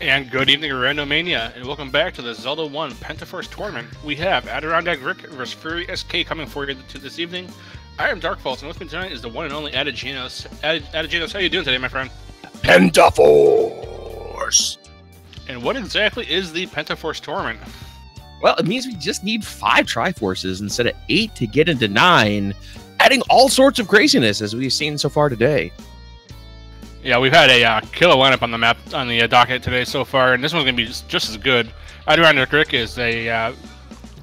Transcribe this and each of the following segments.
And good evening, Randomania, and welcome back to the Zelda 1 Pentaforce Tournament. We have AdirondackRick versus FurySK coming for you this evening. I am Darkfalls, and with me tonight is the one and only Adigenos. Adigenos, how are you doing today, my friend? Pentaforce! And what exactly is the Pentaforce Tournament? Well, it means we just need 5 Triforces instead of 8 to get into 9, adding all sorts of craziness as we've seen so far today. Yeah, we've had a killer lineup on the map, on the docket today so far, and this one's going to be just as good. AdirondackRick is a, I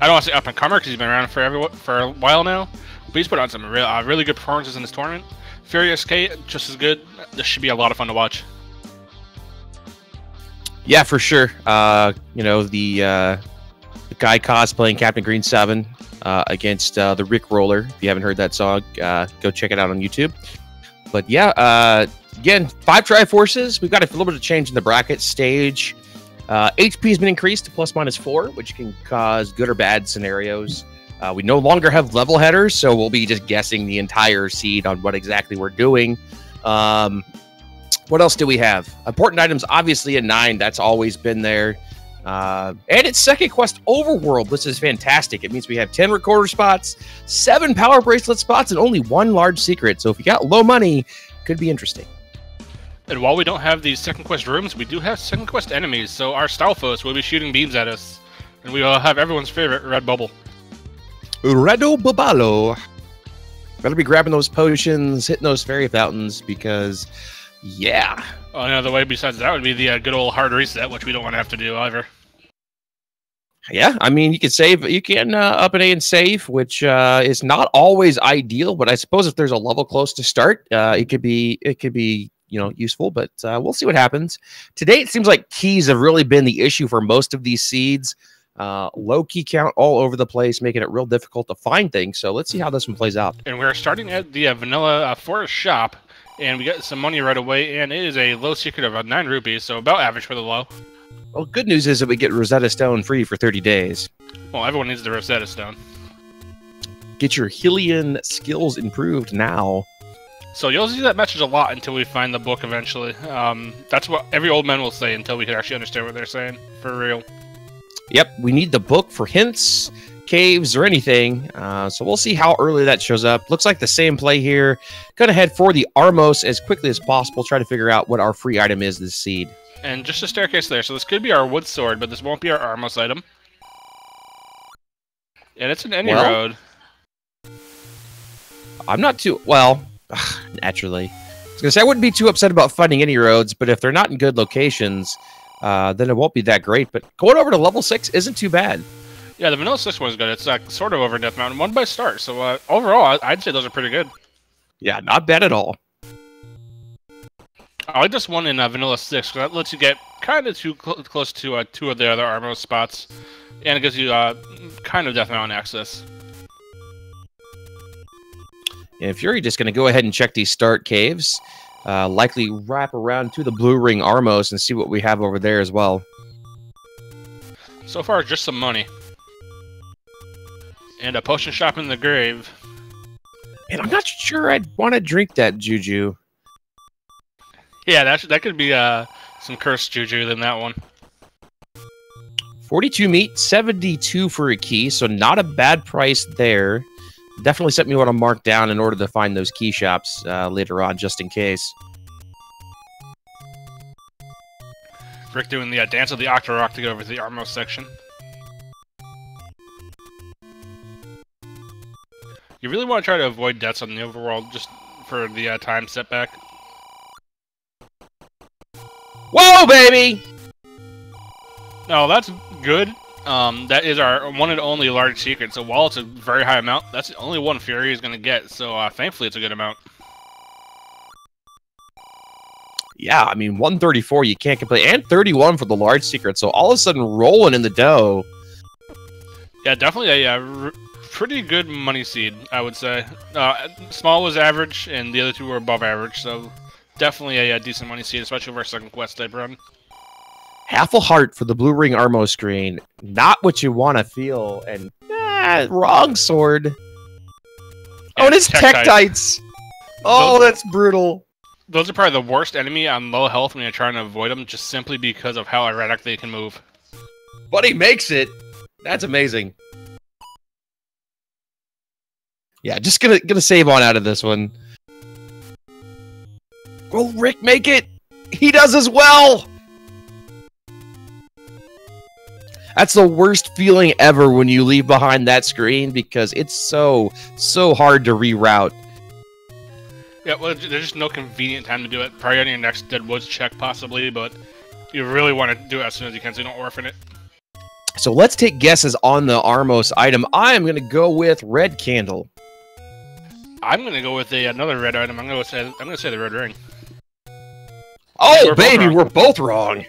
don't want to say up-and-comer because he's been around for a while now, but he's put on some really good performances in this tournament. FurySK, just as good. This should be a lot of fun to watch. Yeah, for sure. You know, the guy cosplaying Captain Green 7 against the Rick Roller. If you haven't heard that song, go check it out on YouTube. But yeah, again, 5 Triforces. We've got a little bit of change in the bracket stage. HP has been increased to ±4, which can cause good or bad scenarios. We no longer have level headers, so we'll be just guessing the entire seed on what exactly we're doing. What else do we have? Important items, obviously, at 9. That's always been there. And it's second quest overworld. This is fantastic. It means we have 10 recorder spots, 7 power bracelet spots, and only 1 large secret. So if you got low money, could be interesting. And while we don't have these second quest rooms, we do have second quest enemies. So our Stalfos will be shooting beams at us, and we will have everyone's favorite Red Bubble. Redo Babalo. Better be grabbing those potions, hitting those fairy fountains, because, yeah. Well, another way besides that would be the good old hard reset, which we don't want to have to do either. Yeah, I mean, you can save, you can up and A and save, which is not always ideal, but I suppose if there's a level close to start, it could be, you know, useful, but we'll see what happens. Today, it seems like keys have really been the issue for most of these seeds. Low key count all over the place, making it real difficult to find things. So let's see how this one plays out. And we're starting at the vanilla forest shop, and we got some money right away, and it is a low secret of 9 rupees, so about average for the low. Well, good news is that we get Rosetta Stone free for 30 days. Well, everyone needs the Rosetta Stone. Get your Hylian skills improved now. So you'll see that message a lot until we find the book eventually. That's what every old man will say until we can actually understand what they're saying, for real. Yep, we need the book for hints, caves, or anything. So we'll see how early that shows up. Looks like the same play here. Gonna head for the Armos as quickly as possible. Try to figure out what our free item is this seed. And just a staircase there. So this could be our wood sword, but this won't be our Armos item. And it's an any road. I'm not too... Well, naturally. I was gonna say I wouldn't be too upset about finding any roads, but if they're not in good locations... then it won't be that great, but going over to level 6 isn't too bad. Yeah, the vanilla 6 one is good. It's sort of over Death Mountain, 1 by start. So overall, I'd say those are pretty good. Yeah, not bad at all. I like this one in vanilla 6 because that lets you get kind of too close to 2 of the other Armor spots, and it gives you kind of Death Mountain access. And Fury just going to go ahead and check these start caves. Likely wrap around to the Blue Ring Armos and see what we have over there as well. So far, just some money. And a potion shop in the grave. And I'm not sure I'd want to drink that juju. Yeah, that could be some cursed juju than that one. 42 meat, 72 for a key, so not a bad price there. Definitely something you want to mark down in order to find those key shops later on, just in case. Rick doing the dance of the Octorok to get over to the Armos section. You really want to try to avoid deaths on the overworld just for the time setback. Whoa, baby! No, that's good. That is our one and only large secret, so while it's a very high amount, that's the only one Fury is going to get, so thankfully it's a good amount. Yeah, I mean, 134, you can't complain, and 31 for the large secret, so all of a sudden rolling in the dough. Yeah, definitely a pretty good money seed, I would say. Small was average, and the other 2 were above average, so definitely a decent money seed, especially for our second quest type run. Half a heart for the Blue Ring Armo screen. Not what you want to feel. And wrong sword. Oh, and it's Tektites. Oh, that's brutal. Those are probably the worst enemy on low health when you're trying to avoid them, just simply because of how erratic they can move. But he makes it. That's amazing. Yeah, just gonna save on out of this one. Will Rick make it? He does as well! That's the worst feeling ever when you leave behind that screen because it's so hard to reroute. Yeah, well, there's just no convenient time to do it. Probably on your next Dead Woods check, possibly, but you really want to do it as soon as you can so you don't orphan it. So let's take guesses on the Armos item. I am going to go with Red Candle. I'm going to go with another red item. I'm going to say the Red Ring. Oh, baby, we're both wrong.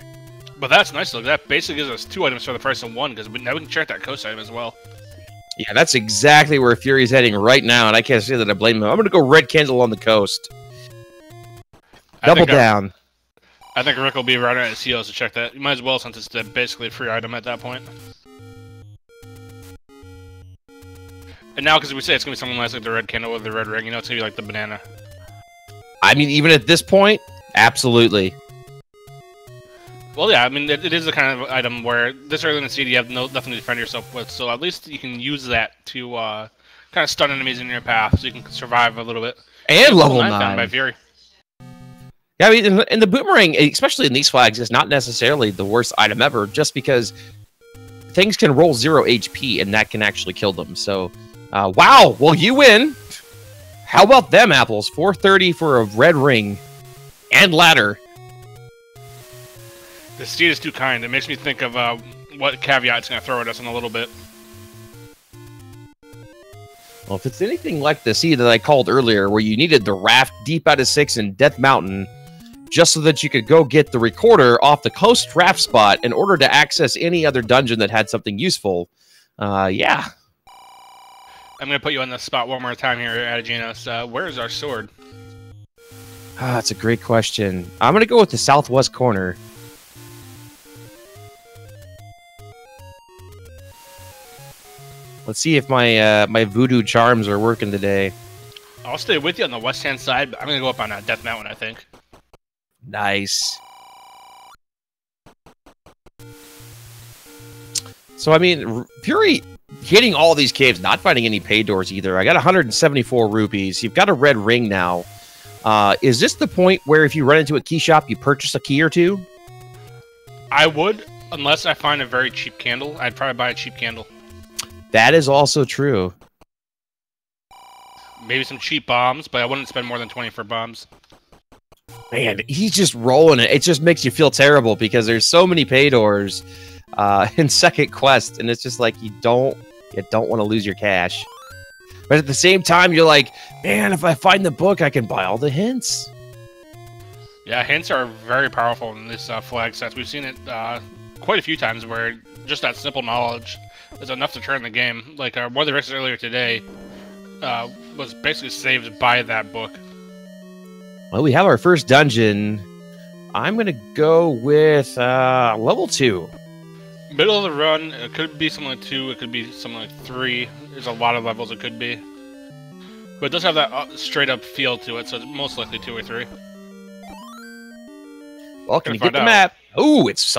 But that's nice. Look, that basically gives us 2 items for the price of 1, because now we can check that coast item as well. Yeah, that's exactly where Fury's heading right now, and I can't say that I blame him. I'm going to go Red Candle on the coast. Double down. I think Rick will be right at his heels to check that. You might as well, since it's basically a free item at that point. And now, because we say it's going to be something nice like the Red Candle with the Red Ring, you know, it's going to be like the banana. I mean, even at this point, absolutely. Well, yeah, I mean, it is the kind of item where this early in the seed you have nothing to defend yourself with, so at least you can use that to kind of stun enemies in your path, so you can survive a little bit. And level 9 found by Fury. Yeah, I mean, in the boomerang, especially in these flags, is not necessarily the worst item ever, just because things can roll 0 HP, and that can actually kill them. So, wow, well, you win. How about them apples? 430 for a red ring and ladder. The steed is too kind. It makes me think of what caveat it's going to throw at us in a little bit. Well, if it's anything like the seed that I called earlier, where you needed the raft deep out of 6 in Death Mountain, just so that you could go get the recorder off the coast raft spot in order to access any other dungeon that had something useful, yeah. I'm going to put you on the spot one more time here, Adigenos. Where is our sword? That's a great question. I'm going to go with the southwest corner. Let's see if my my voodoo charms are working today. I'll stay with you on the west-hand side, but I'm going to go up on Death Mountain, I think. Nice. So, I mean, Fury hitting all these caves, not finding any pay doors either. I got 174 rupees. You've got a red ring now. Is this the point where if you run into a key shop, you purchase a key or two? I would, unless I find a very cheap candle. I'd probably buy a cheap candle. That is also true. Maybe some cheap bombs, but I wouldn't spend more than 20 for bombs. Man, he's just rolling it. It just makes you feel terrible because there's so many pay doors in second quest, and it's just like you don't want to lose your cash. But at the same time, you're like, man, if I find the book, I can buy all the hints. Yeah, hints are very powerful in this flag set. We've seen it quite a few times where just that simple knowledge is enough to turn the game. Like one of the races earlier today was basically saved by that book. Well, we have our first dungeon. I'm going to go with level 2. Middle of the run, it could be something like 2, it could be something like 3. There's a lot of levels it could be. But it does have that straight up feel to it, so it's most likely 2 or 3. Well, can you get the map? Ooh, it's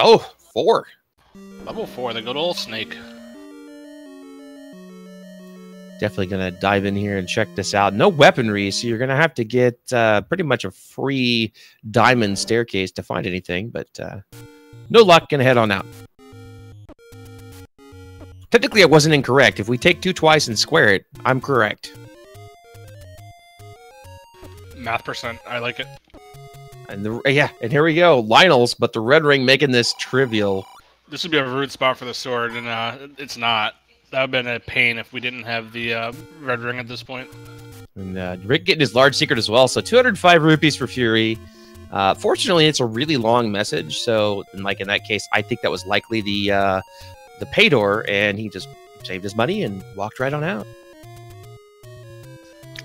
4. Level 4, the good old snake. Definitely going to dive in here and check this out. No weaponry, so you're going to have to get pretty much a free diamond staircase to find anything, but no luck. Going to head on out. Technically, I wasn't incorrect. If we take 2 twice and square it, I'm correct. Math percent, I like it. And yeah, and here we go. Lionel's, but the red ring making this trivial. This would be a rude spot for the sword, and it's not. That would have been a pain if we didn't have the red ring at this point. And Rick getting his large secret as well. So 205 rupees for Fury. Fortunately, it's a really long message. So, like in that case, I think that was likely the pay door, and he just saved his money and walked right on out.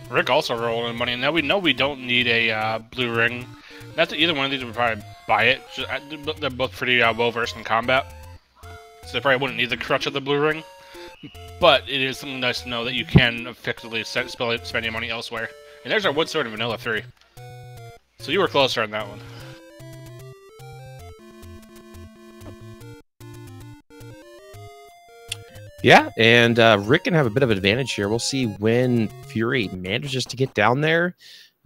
Rick also rolled in money. Now we know we don't need a blue ring. Not that either one of these would probably buy it. They're both pretty well versed in combat, so they probably wouldn't need the crutch of the blue ring. But it is something nice to know that you can effectively spend your money elsewhere. And there's our wood sword in vanilla 3. So you were closer on that one. Yeah, and Rick can have a bit of an advantage here. We'll see when Fury manages to get down there.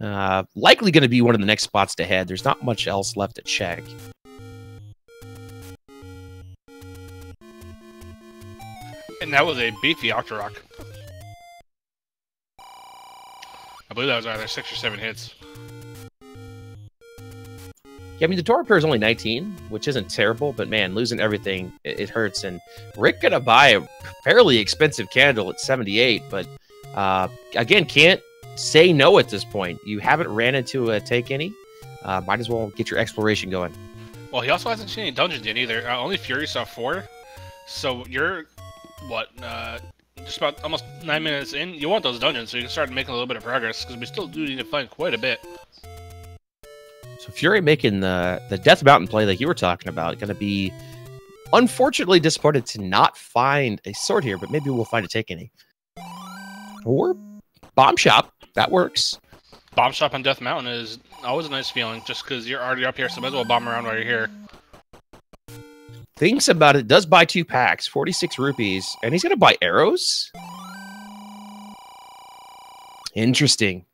Likely going to be one of the next spots to head. There's not much else left to check. And that was a beefy Octorok. I believe that was either 6 or 7 hits. Yeah, I mean, the door repair is only 19, which isn't terrible, but man, losing everything, it hurts. And Rick gonna buy a fairly expensive candle at 78, but again, can't say no at this point. You haven't ran into a take any. Might as well get your exploration going. Well, he also hasn't seen any dungeons yet either. Only Fury saw 4. So you're, what, just about almost 9 minutes in. You want those dungeons so you can start making a little bit of progress, because we still do need to find quite a bit. So Fury making the Death Mountain play like you were talking about. Going to be, unfortunately, disappointed to not find a sword here, but maybe we'll find a take any. Or Bomb Shop. That works. Bomb Shop on Death Mountain is always a nice feeling, just because you're already up here, so might as well bomb around while you're here. Thinks about it. Does buy 2 packs, 46 rupees, and he's going to buy arrows? Interesting.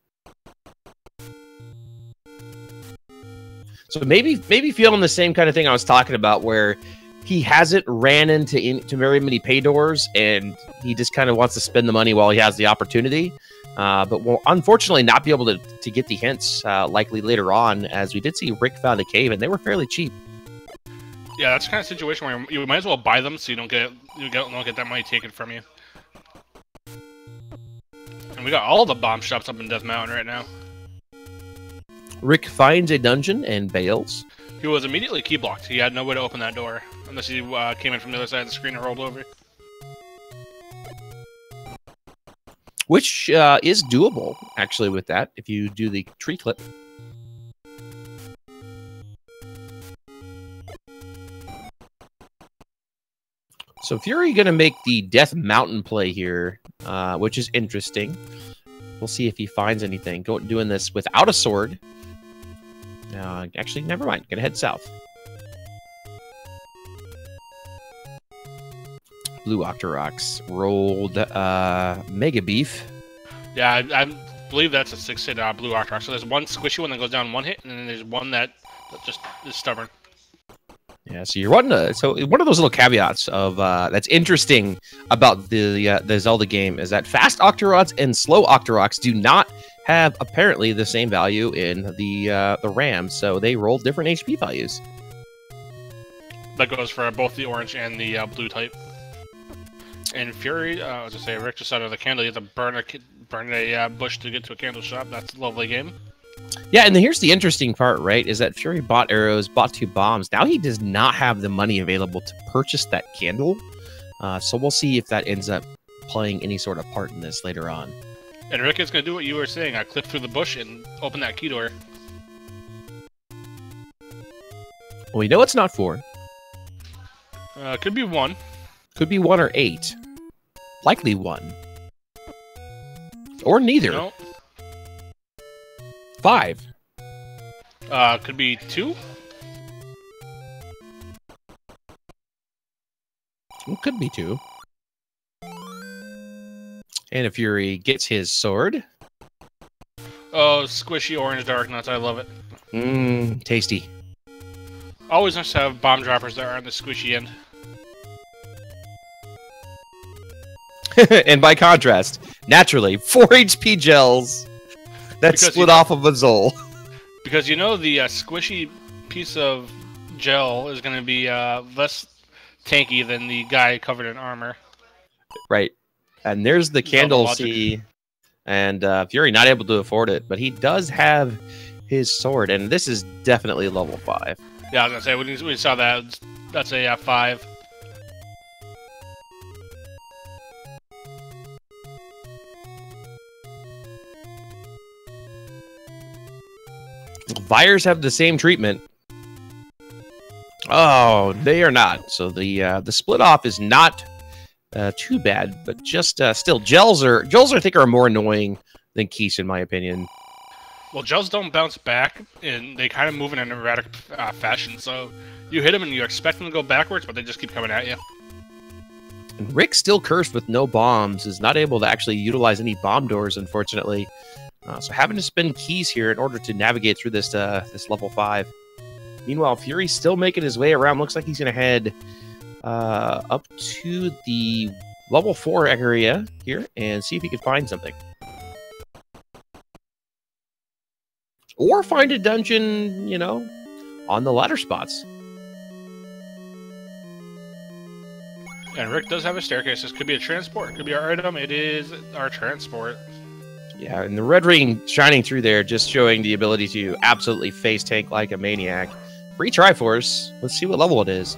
So maybe feeling the same kind of thing I was talking about, where he hasn't ran into very many pay doors, and he just kind of wants to spend the money while he has the opportunity. But will unfortunately not be able to get the hints likely later on, as we did see Rick found a cave, and they were fairly cheap. Yeah, that's the kind of situation where you might as well buy them so you don't get that money taken from you. And we got all the bomb shops up in Death Mountain right now. Rick finds a dungeon and bails. He was immediately key blocked. He had no way to open that door unless he came in from the other side of the screen and rolled over. Which is doable, actually, with that, if you do the tree clip. So Fury going to make the Death Mountain play here, which is interesting. We'll see if he finds anything. Doing this without a sword. Actually, never mind. Gonna head south. Blue Octoroks rolled Mega Beef. Yeah, I believe that's a 6-hit Blue Octorok. So there's one squishy one that goes down 1 hit, and then there's one that just is stubborn. Yeah, so you're wanting so one of those little caveats of that's interesting about the Zelda game is that fast Octoroks and slow Octoroks do not have apparently the same value in the RAM, so they roll different HP values. That goes for both the orange and the blue type. And Fury, I was gonna say, Rick just out of the candle. You have to burn a bush to get to a candle shop. That's a lovely game. Yeah, and here's the interesting part, right? Is that Fury bought arrows, bought 2 bombs. Now he does not have the money available to purchase that candle. So we'll see if that ends up playing any sort of part in this later on. And Rick is going to do what you were saying. I clip through the bush and open that key door. Well, we know it's not 4. Could be 1. Could be 1 or 8. Likely 1. Or neither. No. 5. Could be 2. It could be 2. And if Fury gets his sword. Oh, squishy orange dark nuts. I love it. Mmm, tasty. Always nice to have bomb droppers that are on the squishy end. And by contrast, naturally, 4 HP gels that split off of a Zol. Because you know the squishy piece of gel is going to be less tanky than the guy covered in armor. Right. And there's the candle C, and Fury not able to afford it, but he does have his sword, and this is definitely level 5. Yeah, I was gonna say when we saw that, that's a 5. Fires have the same treatment. Oh, they are not. So the split off is not too bad, but just still gels I think are more annoying than Keys in my opinion. Well, gels don't bounce back, and they kind of move in an erratic fashion. So you hit them and you expect them to go backwards, but they just keep coming at you. And Rick, still cursed with no bombs, is not able to actually utilize any bomb doors, unfortunately. So having to spend keys here in order to navigate through this this level 5. Meanwhile, Fury's still making his way around. Looks like he's going to head up to the level 4 area here and see if he can find something. Or find a dungeon, you know, on the ladder spots. And Rick does have a staircase. This could be a transport. It could be our item. It is our transport. Yeah, and the red ring shining through there, just showing the ability to absolutely face tank like a maniac. Free Triforce. Let's see what level it is.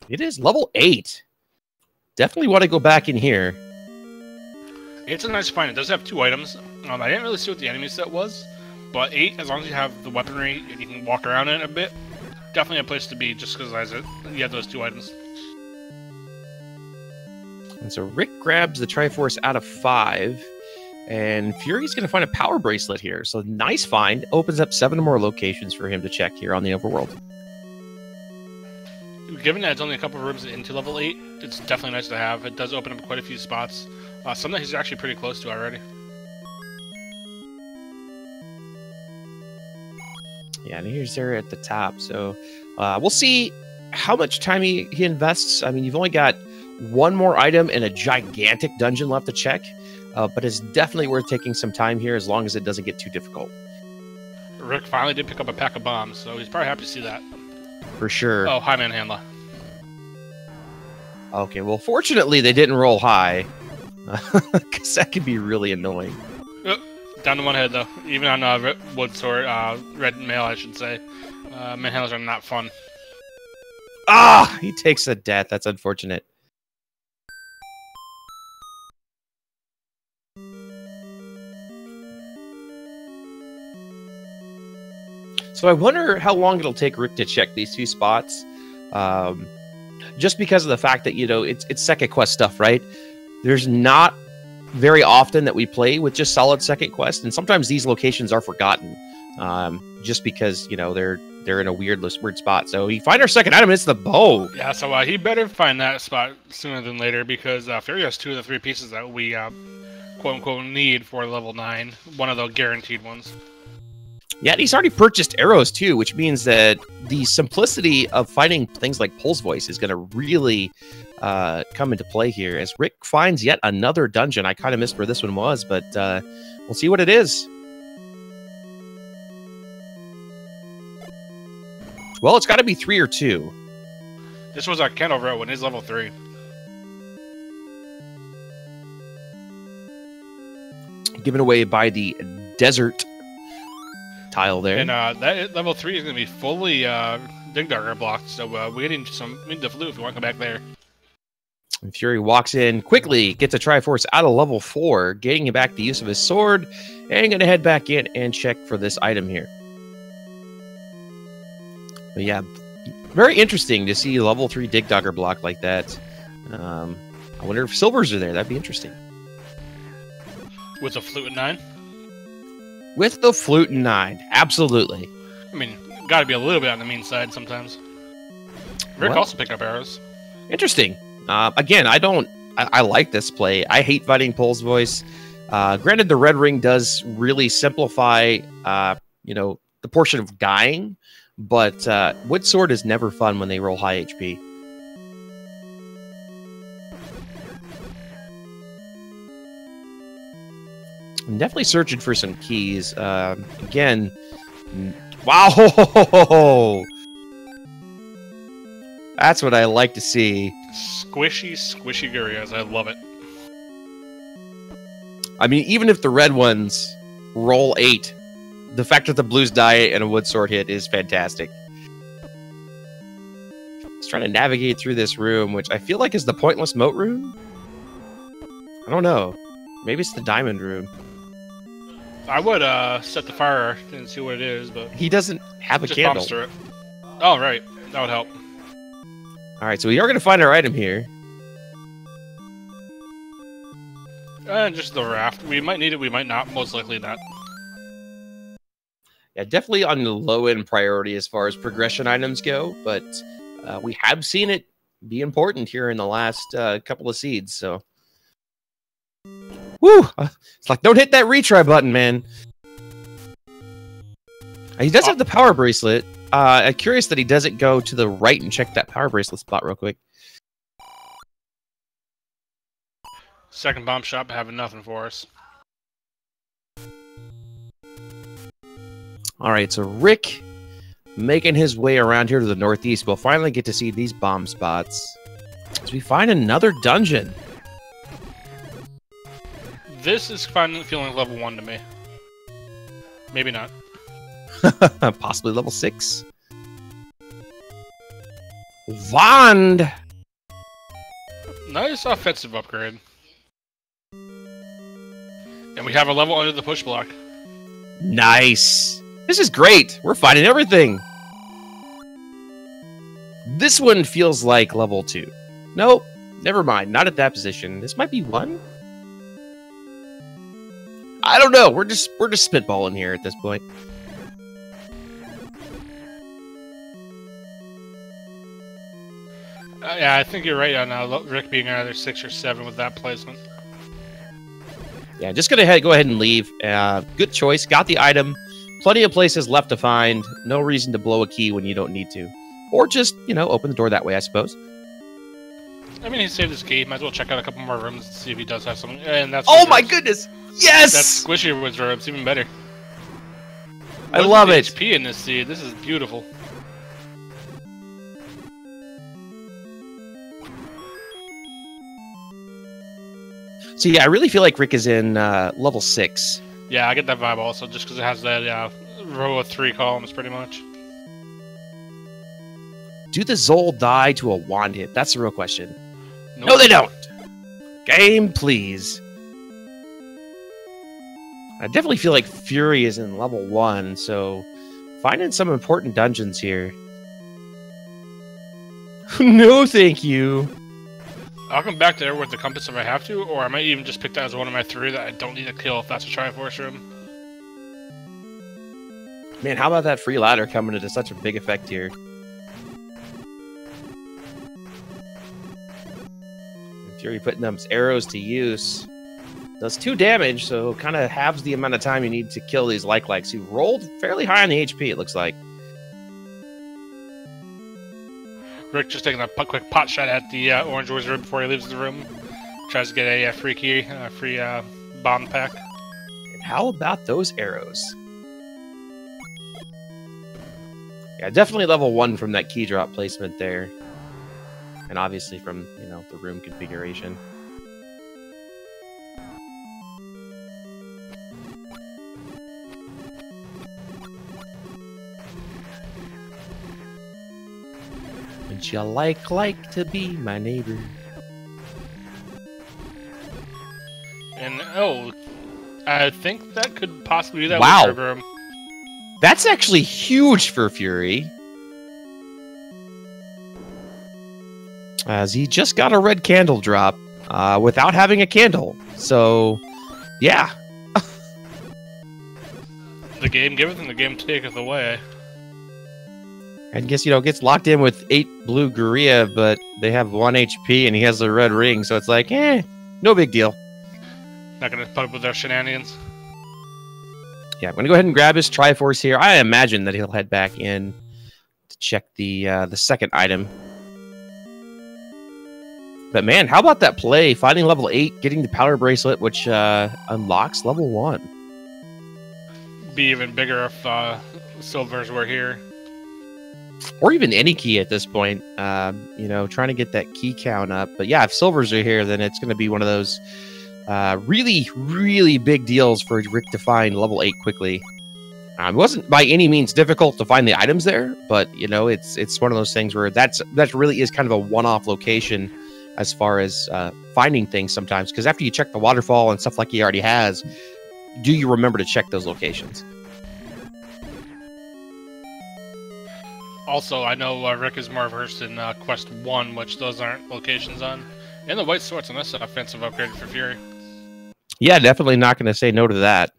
It is level 8. Definitely want to go back in here. It's a nice find. It does have 2 items. I didn't really see what the enemy set was, but 8, as long as you have the weaponry and you can walk around in it a bit, definitely a place to be just because you have those 2 items. And so Rick grabs the Triforce out of 5, and Fury's going to find a power bracelet here. So nice find. Opens up 7 more locations for him to check here on the overworld. Given that it's only a couple of rooms into level 8, it's definitely nice to have. It does open up quite a few spots. Some that he's actually pretty close to already. Yeah, and here's there at the top. So we'll see how much time he invests. I mean, you've only got 1 more item and a gigantic dungeon left to check. But it's definitely worth taking some time here as long as it doesn't get too difficult. Rick finally did pick up a pack of bombs, so he's probably happy to see that. For sure. Oh, hi, Manhandler. Okay, well, fortunately, they didn't roll high. Because that could be really annoying. Down to 1 head, though. Even on wood sword, red mail, I should say. Manhandlers are not fun. Ah! He takes a death. That's unfortunate. So I wonder how long it'll take Rick to check these 2 spots. Just because of the fact that, you know, it's second quest stuff, right? There's not very often that we play with just solid second quest, and sometimes these locations are forgotten. Just because, you know, they're in a weird spot. So we find our second item, and it's the bow. Yeah, so he better find that spot sooner than later, because Fury has 2 of the 3 pieces that we quote-unquote need for level 9. One of the guaranteed ones. Yeah, and he's already purchased arrows too, which means that the simplicity of fighting things like Pulse Voice is going to really come into play here as Rick finds yet another dungeon. I kind of missed where this one was, but we'll see what it is. Well, it's got to be 3 or 2. This was our Candle Row when he's level 3. Given away by the desert tile there. And that level 3 is going to be fully dig dagger blocked, so we need the flute if we want to come back there. And Fury walks in quickly, gets a Triforce out of level 4, getting back the use of his sword, and going to head back in and check for this item here. But yeah, very interesting to see level 3 dig dagger block like that. I wonder if silvers are there. That'd be interesting. With a flute at 9? With the flute and 9, absolutely. I mean, got to be a little bit on the mean side sometimes. Rick also picked up arrows. Interesting. Again, I like this play. I hate fighting Pulse Voice. Granted, the red ring does really simplify, you know, the portion of dying, but wood sword is never fun when they roll high HP. I'm definitely searching for some keys. Again, wow! That's what I like to see. Squishy, squishy Gurias. I love it. I mean, even if the red ones roll 8, the fact that the blues die and a wood sword hit is fantastic. Just trying to navigate through this room, which I feel like is the pointless moat room. I don't know. Maybe it's the diamond room. I would set the fire and see what it is, but he doesn't have a just candle. bombs through it. Oh, right. That would help. All right, so we are going to find our item here. Just the raft. We might need it, we might not. Most likely not. Yeah, definitely on the low-end priority as far as progression items go, but we have seen it be important here in the last couple of seeds, so... Woo! It's like, don't hit that retry button, man. He does have the power bracelet. I'm curious that he doesn't go to the right and check that power bracelet spot real quick. Second bomb shop having nothing for us. All right, so Rick making his way around here to the northeast. We'll finally get to see these bomb spots as we find another dungeon. This is feeling level 1 to me. Maybe not. Possibly level 6. Wand! Nice offensive upgrade. And we have a level under the push block. Nice! This is great! We're finding everything! This one feels like level 2. Nope, never mind. Not at that position. This might be 1? I don't know. We're just spitballing here at this point. Yeah, I think you're right on Rick being either 6 or 7 with that placement. Yeah, just gonna go ahead and leave. Good choice. Got the item. Plenty of places left to find. No reason to blow a key when you don't need to. Or just, you know, open the door that way, I suppose. I mean, he saved his key. Might as well check out a couple more rooms to see if he does have something. And that's oh my goodness! Yes! That's squishier with rooms, even better. I love it. HP in this seed. This is beautiful. So yeah, I really feel like Rick is in level 6. Yeah, I get that vibe also, just because it has that row of 3 columns, pretty much. Do the Zol die to a wand hit? That's the real question. Nope. No, they don't. Game, please. I definitely feel like Fury is in level 1, so finding some important dungeons here. No, thank you. I'll come back there with the compass if I have to, or I might even just pick that as one of my 3 that I don't need to kill if that's a Triforce room. Man, how about that free ladder coming into such a big effect here? Fury putting those arrows to use. Does 2 damage, so kind of halves the amount of time you need to kill these like-likes. Who rolled fairly high on the HP, it looks like. Rick just taking a quick pot shot at the orange wizard before he leaves the room. Tries to get a free key, a free bomb pack. And how about those arrows? Yeah, definitely level 1 from that key drop placement there. And obviously from, you know, the room configuration. Would you like to be my neighbor? And, oh, I think that could possibly be that wow. room. That's actually huge for Fury. As he just got a red candle drop without having a candle. So, yeah. The game giveth and the game taketh away. I guess, you know, gets locked in with 8 blue Guria, but they have 1 HP and he has the red ring. So it's like, no big deal. Not going to put up with their shenanigans. Yeah, I'm going to go ahead and grab his Triforce here. I imagine that he'll head back in to check the second item. But man, how about that play? Finding level 8, getting the power bracelet, which unlocks level 1. Be even bigger if silvers were here. Or even any key at this point. You know, trying to get that key count up. But yeah, if silvers are here, then it's going to be one of those really, really big deals for Rick to find level 8 quickly. It wasn't by any means difficult to find the items there, but you know, it's one of those things where that really is kind of a one-off location as far as finding things sometimes, because after you check the waterfall and stuff like he already has, do you remember to check those locations? Also, I know Rick is more versed in Quest 1, which those aren't locations on. And the White Sword's a nice offensive upgrade for Fury. Yeah, definitely not going to say no to that.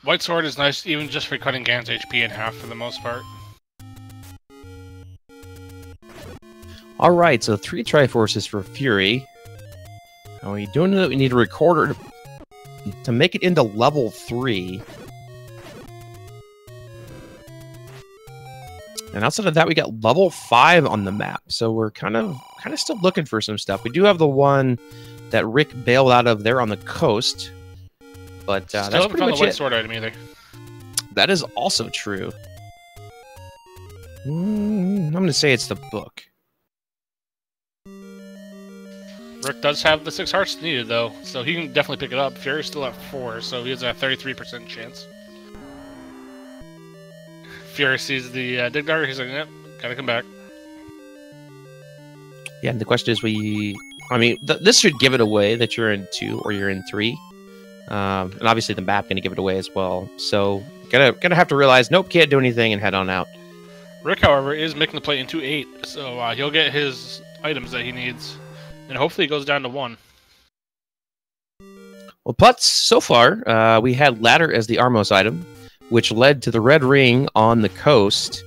White Sword is nice even just for cutting Gan's HP in half for the most part. Alright, so 3 Triforces for Fury. Now we do know that we need a recorder to make it into level 3. And outside of that, we got level 5 on the map. So we're kind of still looking for some stuff. We do have the one that Rick bailed out of there on the coast. But that's pretty much the White it. Sword item either. That is also true. I'm going to say it's the book. Rick does have the 6 hearts needed, though, so he can definitely pick it up. Fury's still at 4, so he has a 33% chance. Fury sees the dig dagger, he's like, yep, gotta come back. Yeah, and the question is, this should give it away that you're in 2 or you're in 3. And obviously the map going to give it away as well. So, gonna have to realize, nope, can't do anything and head on out. Rick, however, is making the play into 8, so he'll get his items that he needs. And hopefully it goes down to 1. Well, Putz, so far, we had Ladder as the Armos item, which led to the red ring on the coast.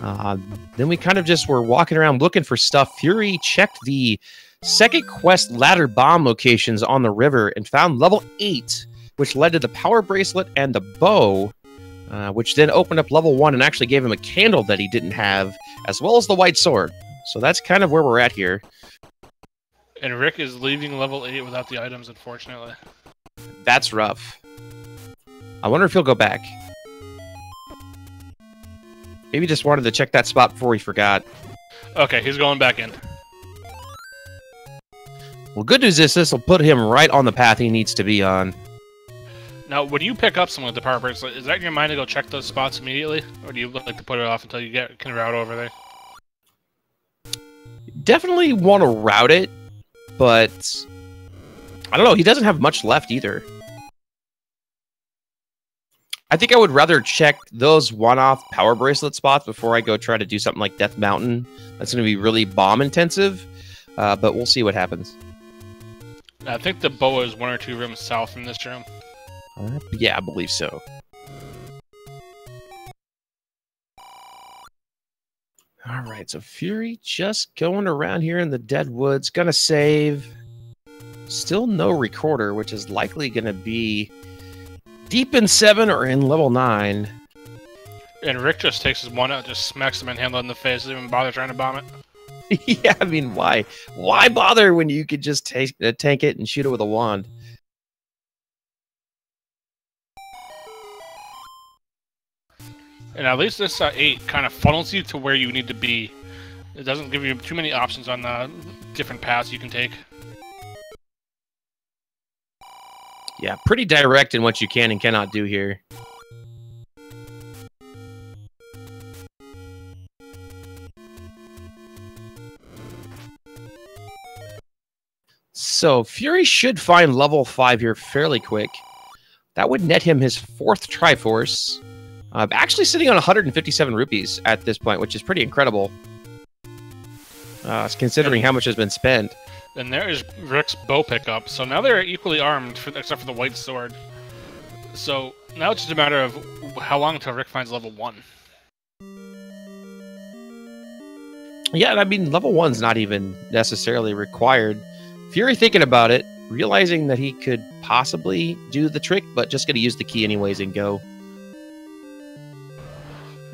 Then we kind of just were walking around looking for stuff. Fury checked the second quest ladder bomb locations on the river and found level 8, which led to the power bracelet and the bow, which then opened up level 1 and actually gave him a candle that he didn't have, as well as the white sword. So that's kind of where we're at here. And Rick is leaving level 8 without the items, unfortunately. That's rough. I wonder if he'll go back. Maybe just wanted to check that spot before he forgot. Okay, he's going back in. Well, good news is this will put him right on the path he needs to be on. Now, would you pick up someone with the power bracelet? Is that in your mind to go check those spots immediately? Or do you like to put it off until you can route over there? Definitely want to route it, but I don't know. He doesn't have much left either. I think I would rather check those one-off power bracelet spots before I go try to do something like Death Mountain. That's going to be really bomb-intensive, but we'll see what happens. I think the boa is 1 or 2 rooms south from this room. Yeah, I believe so. Alright, so Fury just going around here in the dead woods. Gonna save. Still no recorder, which is likely gonna be deep in 7 or in level 9. And Rick just takes his one out, just smacks the manhandle in the face, doesn't even bother trying to bomb it. Yeah, I mean, why? Why bother when you could just tank it and shoot it with a wand? And at least this 8 kind of funnels you to where you need to be. It doesn't give you too many options on different paths you can take. Yeah, pretty direct in what you can and cannot do here. So, Fury should find level 5 here fairly quick. That would net him his 4th Triforce. Actually sitting on 157 rupees at this point, which is pretty incredible. Considering how much has been spent. And there is Rick's bow pickup. So now they're equally armed, except for the white sword. So now it's just a matter of how long until Rick finds level 1. Yeah, I mean, level 1's not even necessarily required. Fury thinking about it, realizing that he could possibly do the trick, but just going to use the key anyways and go.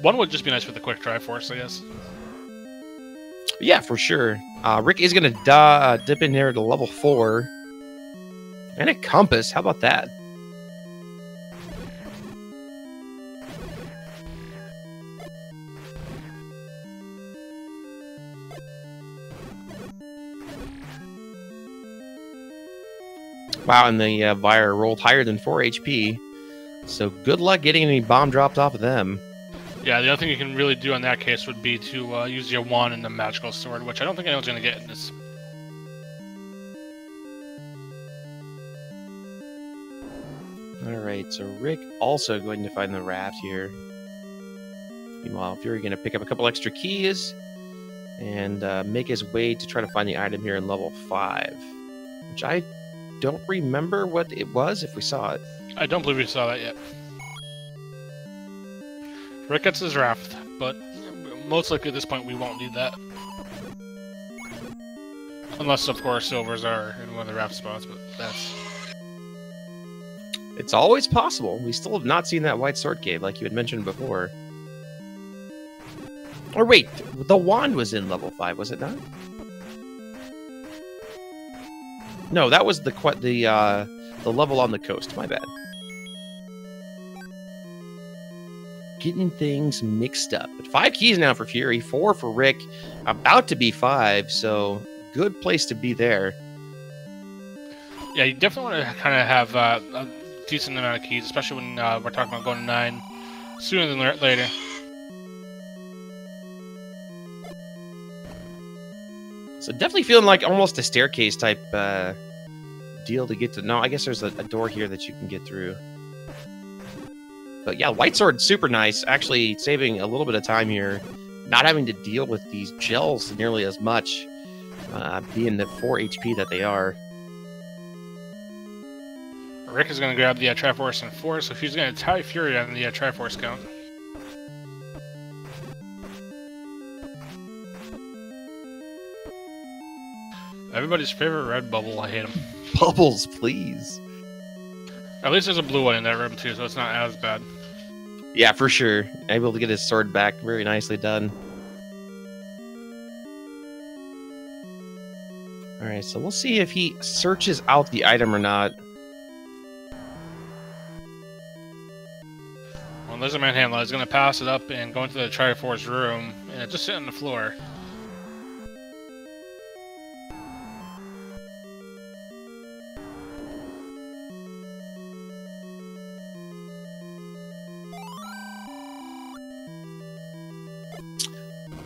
1 would just be nice for the quick Triforce, I guess. Yeah, for sure. Rick is going to dip in here to level 4. And a compass, how about that? Wow, and the Vire rolled higher than 4 HP. So good luck getting any bomb dropped off of them. Yeah, the other thing you can really do in that case would be to use your wand and the magical sword, which I don't think anyone's going to get in this. Alright, so Rick also going to find the raft here. Meanwhile, Fury going to pick up a couple extra keys and make his way to try to find the item here in level 5, which I don't remember what it was, if we saw it. I don't believe we saw that yet. Rick gets his raft, but most likely at this point we won't need that. Unless, of course, silvers are in one of the raft spots, but that's... It's always possible. We still have not seen that white sword cave, like you had mentioned before. Or wait, the wand was in level 5, was it not? No, that was the level on the coast. My bad. Getting things mixed up. But 5 keys now for Fury, 4 for Rick. About to be 5, so good place to be there. Yeah, you definitely want to kind of have a decent amount of keys, especially when we're talking about going to 9 sooner than later. So definitely feeling like almost a staircase type deal to get to. No, I guess there's a door here that you can get through. But yeah, white sword, super nice. Actually saving a little bit of time here. Not having to deal with these gels nearly as much. Being the 4 HP that they are. Rick is going to grab the Triforce in 4, so he's going to tie Fury on the Triforce count. Everybody's favorite red bubble, I hate him. Bubbles, please. At least there's a blue one in that room too, so it's not as bad. Yeah, for sure. Able to get his sword back. Very nicely done. Alright, so we'll see if he searches out the item or not. Well, there's a manhandler. He's going to pass it up and go into the Triforce room, and it just sit on the floor.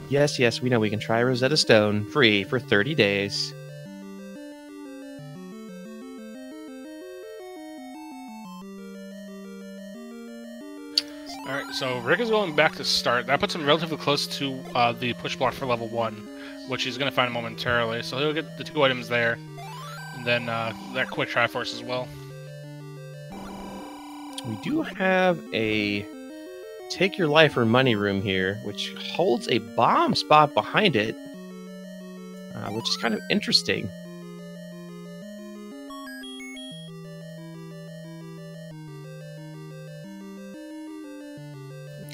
Yes, yes, we know we can try Rosetta Stone free for 30 days. Alright, so Rick is going back to start. That puts him relatively close to the push block for level 1, which he's going to find momentarily. So he'll get the 2 items there, and then that quick Triforce as well. We do have a Take Your Life or Money room here, which holds a bomb spot behind it, which is kind of interesting.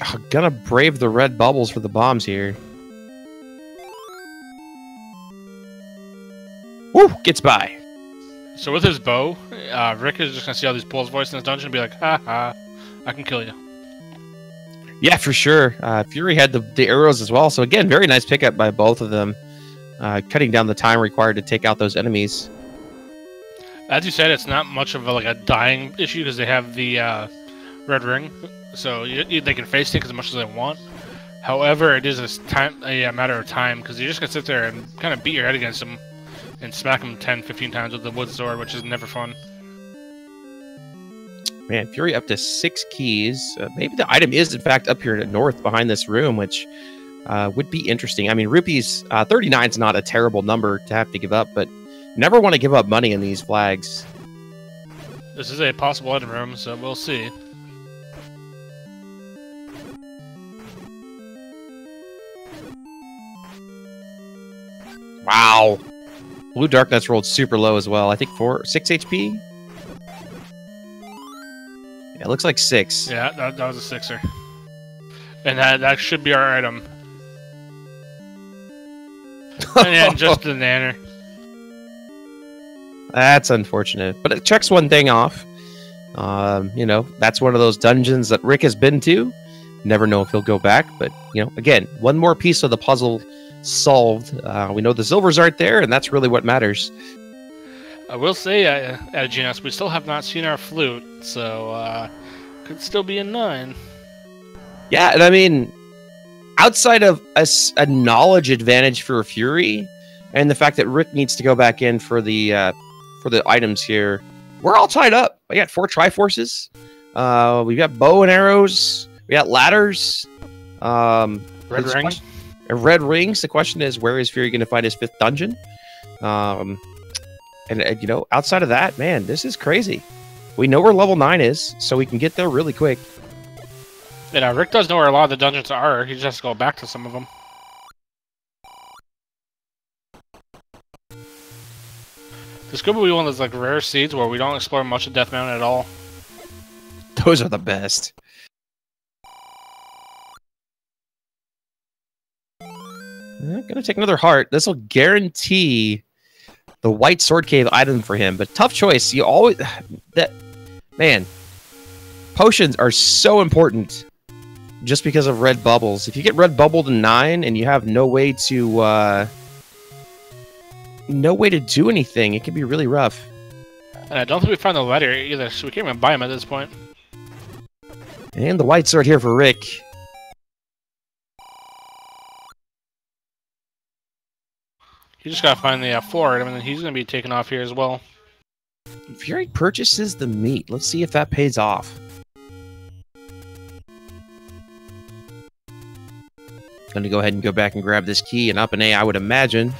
Oh, gonna brave the red bubbles for the bombs here. Woo! Gets by. So with his bow, Rick is just going to see all these pulls voice in this dungeon and be like, ha ha, I can kill you. Yeah, for sure. Fury had the arrows as well. So again, very nice pickup by both of them. Cutting down the time required to take out those enemies. As you said, it's not much of a dying issue because they have the red ring. So they can face tank as much as they want. However, it is a matter of time because you're just going to sit there and kind of beat your head against them and smack them 10, 15 times with the wood sword, which is never fun. Man, Fury up to 6 keys. Maybe the item is, in fact, up here in the north behind this room, which would be interesting. I mean, rupees, 39 is not a terrible number to have to give up, but you never want to give up money in these flags. This is a possible item room, so we'll see. Wow. Blue Darkness rolled super low as well. I think 6 HP? Yeah, it looks like 6. Yeah, that was a 6er. And that should be our item. And just the nanner. That's unfortunate. But it checks one thing off. You know, that's one of those dungeons that Rick has been to. Never know if he'll go back. But, you know, again, one more piece of the puzzle solved. We know the silvers aren't there, and that's really what matters. I will say, at GNS, we still have not seen our flute, so could still be a 9. Yeah, and I mean, outside of a knowledge advantage for Fury, and the fact that Rick needs to go back in for the items here, we're all tied up. We got 4 Triforces. We've got bow and arrows. We got ladders. Red ring. Red rings. The question is, where is Fury going to find his 5th dungeon? And you know, outside of that, man, this is crazy. We know where level 9 is, so we can get there really quick. Yeah, Rick does know where a lot of the dungeons are. He just has to go back to some of them. This could be one of those like rare seeds where we don't explore much of Death Mountain at all. Those are the best. I'm gonna take another heart. This will guarantee the White Sword Cave item for him. But tough choice. You always man. Potions are so important just because of red bubbles. If you get red bubbled in 9 and you have no way to do anything, it can be really rough. And I don't think we found the letter either, so we can't even buy him at this point. And the White Sword here for Rick. You just gotta find the floor item, and then he's gonna be taken off here as well. Fury purchases the meat. Let's see if that pays off. Gonna go ahead and go back and grab this key and up an A, I would imagine.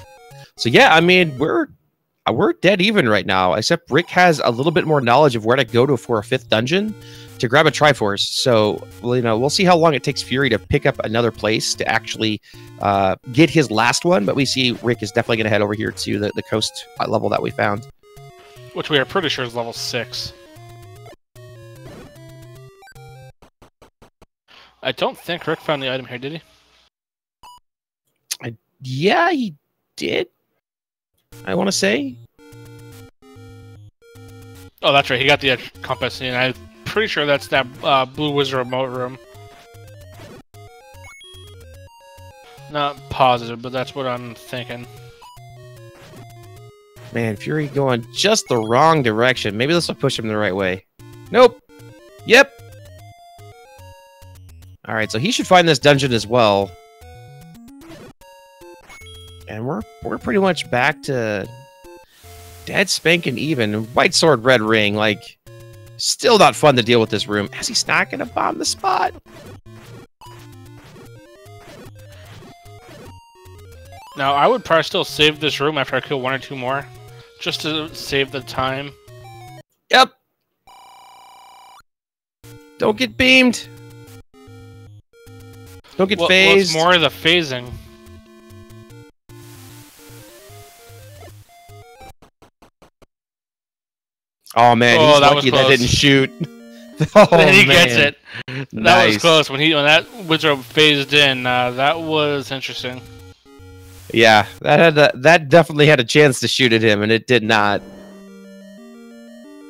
So yeah, I mean, we're dead even right now, except Rick has a little bit more knowledge of where to go to for a 5th dungeon to grab a Triforce. So, well, you know, we'll see how long it takes Fury to pick up another place to actually get his last one. But we see Rick is definitely going to head over here to the coast level that we found. Which we are pretty sure is level 6. I don't think Rick found the item here, did he? Yeah, he did. I want to say. Oh, that's right. He got the compass, and I'm pretty sure that's that Blue Wizard remote room. Not positive, but that's what I'm thinking. Man, Fury going just the wrong direction. Maybe this will push him the right way. Nope. Yep. All right, so he should find this dungeon as well. And we're pretty much back to dead spanking even. White Sword, Red Ring, like, still not fun to deal with this room. As he's not going to bomb the spot. Now, I would probably still save this room after I kill 1 or 2 more, just to save the time. Yep. Don't get beamed. Don't get phased. What's more of the phasing? Oh man, he's lucky that didn't shoot. Oh, and he gets it. That Nice. was close. When that wizard phased in, that was interesting. Yeah, that definitely had a chance to shoot at him, and it did not.